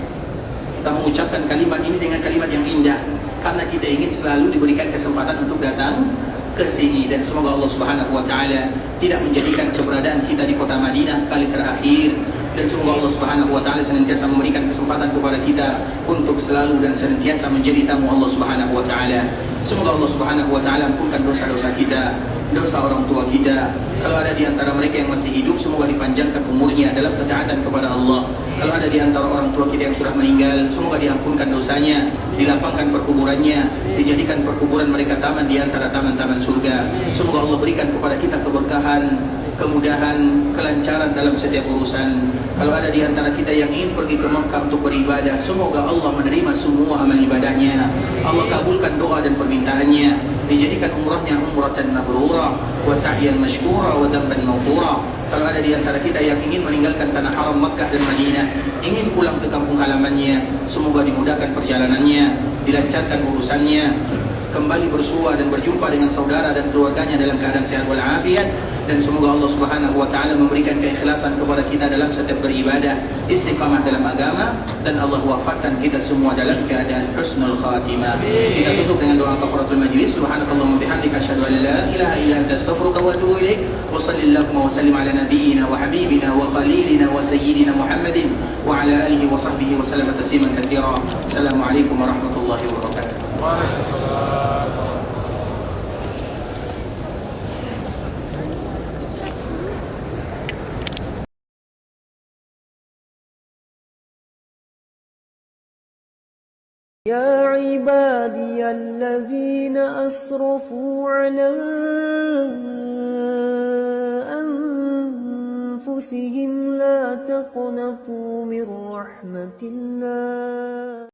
S2: Kita mengucapkan kalimat ini dengan kalimat yang indah, karena kita ingin selalu diberikan kesempatan untuk datang ke sini. Dan semoga Allah Subhanahu wa taala tidak menjadikan keberadaan kita di kota Madinah kali terakhir, dan semoga Allah Subhanahu wa taala senantiasa memberikan kesempatan kepada kita untuk selalu dan senantiasa menjadi tamu Allah Subhanahu wa taala. Semoga Allah Subhanahu wa taala ampunkan dosa-dosa kita, dosa orang tua kita. Kalau ada di antara mereka yang masih hidup, semoga dipanjangkan umurnya dalam ketaatan kepada Allah. Kalau ada di antara orang tua kita yang sudah meninggal, semoga diampunkan dosanya, dilapangkan perkuburannya, dijadikan perkuburan mereka taman di antara taman-taman surga. Semoga Allah berikan kepada kita keberkahan, kemudahan, kelancaran dalam setiap urusan. Kalau ada di antara kita yang ingin pergi ke Mekah untuk beribadah, semoga Allah menerima semua amal ibadahnya. Allah kabulkan doa dan permintaannya. dijadikan umrahnya umratan mabrurah wa sa'yan mashkura wa dhanban maghfura. Kalau ada di antara kita yang ingin meninggalkan tanah haram Makkah dan Madinah, ingin pulang ke kampung halamannya, semoga dimudahkan perjalanannya, dilancarkan urusannya, kembali bersua dan berjumpa dengan saudara dan keluarganya dalam keadaan sehat walafiat, dan semoga Allah Subhanahu wa taala memberikan keikhlasan kepada kita dalam setiap beribadah, istiqamah dalam agama, dan Allah wafatkan kita semua dalam keadaan husnul khatimah. Kita tutup dengan doa kafaratul majlis. Subhanakallahumma bihamdika asyhadu an la ilaha illa anta astaghfiruka wa atubu ilaik. Wa sallallahu wa sallim ala nabiyyina wa habibina wa khalilina wa sayyidina Muhammadin wa ala alihi wa sahbihi wa sallam tasliman katsira. Assalamualaikum warahmatullahi wabarakatuh.
S5: يا عبادي الذين أسرفوا على أنفسهم لا تقنطوا من رحمة الله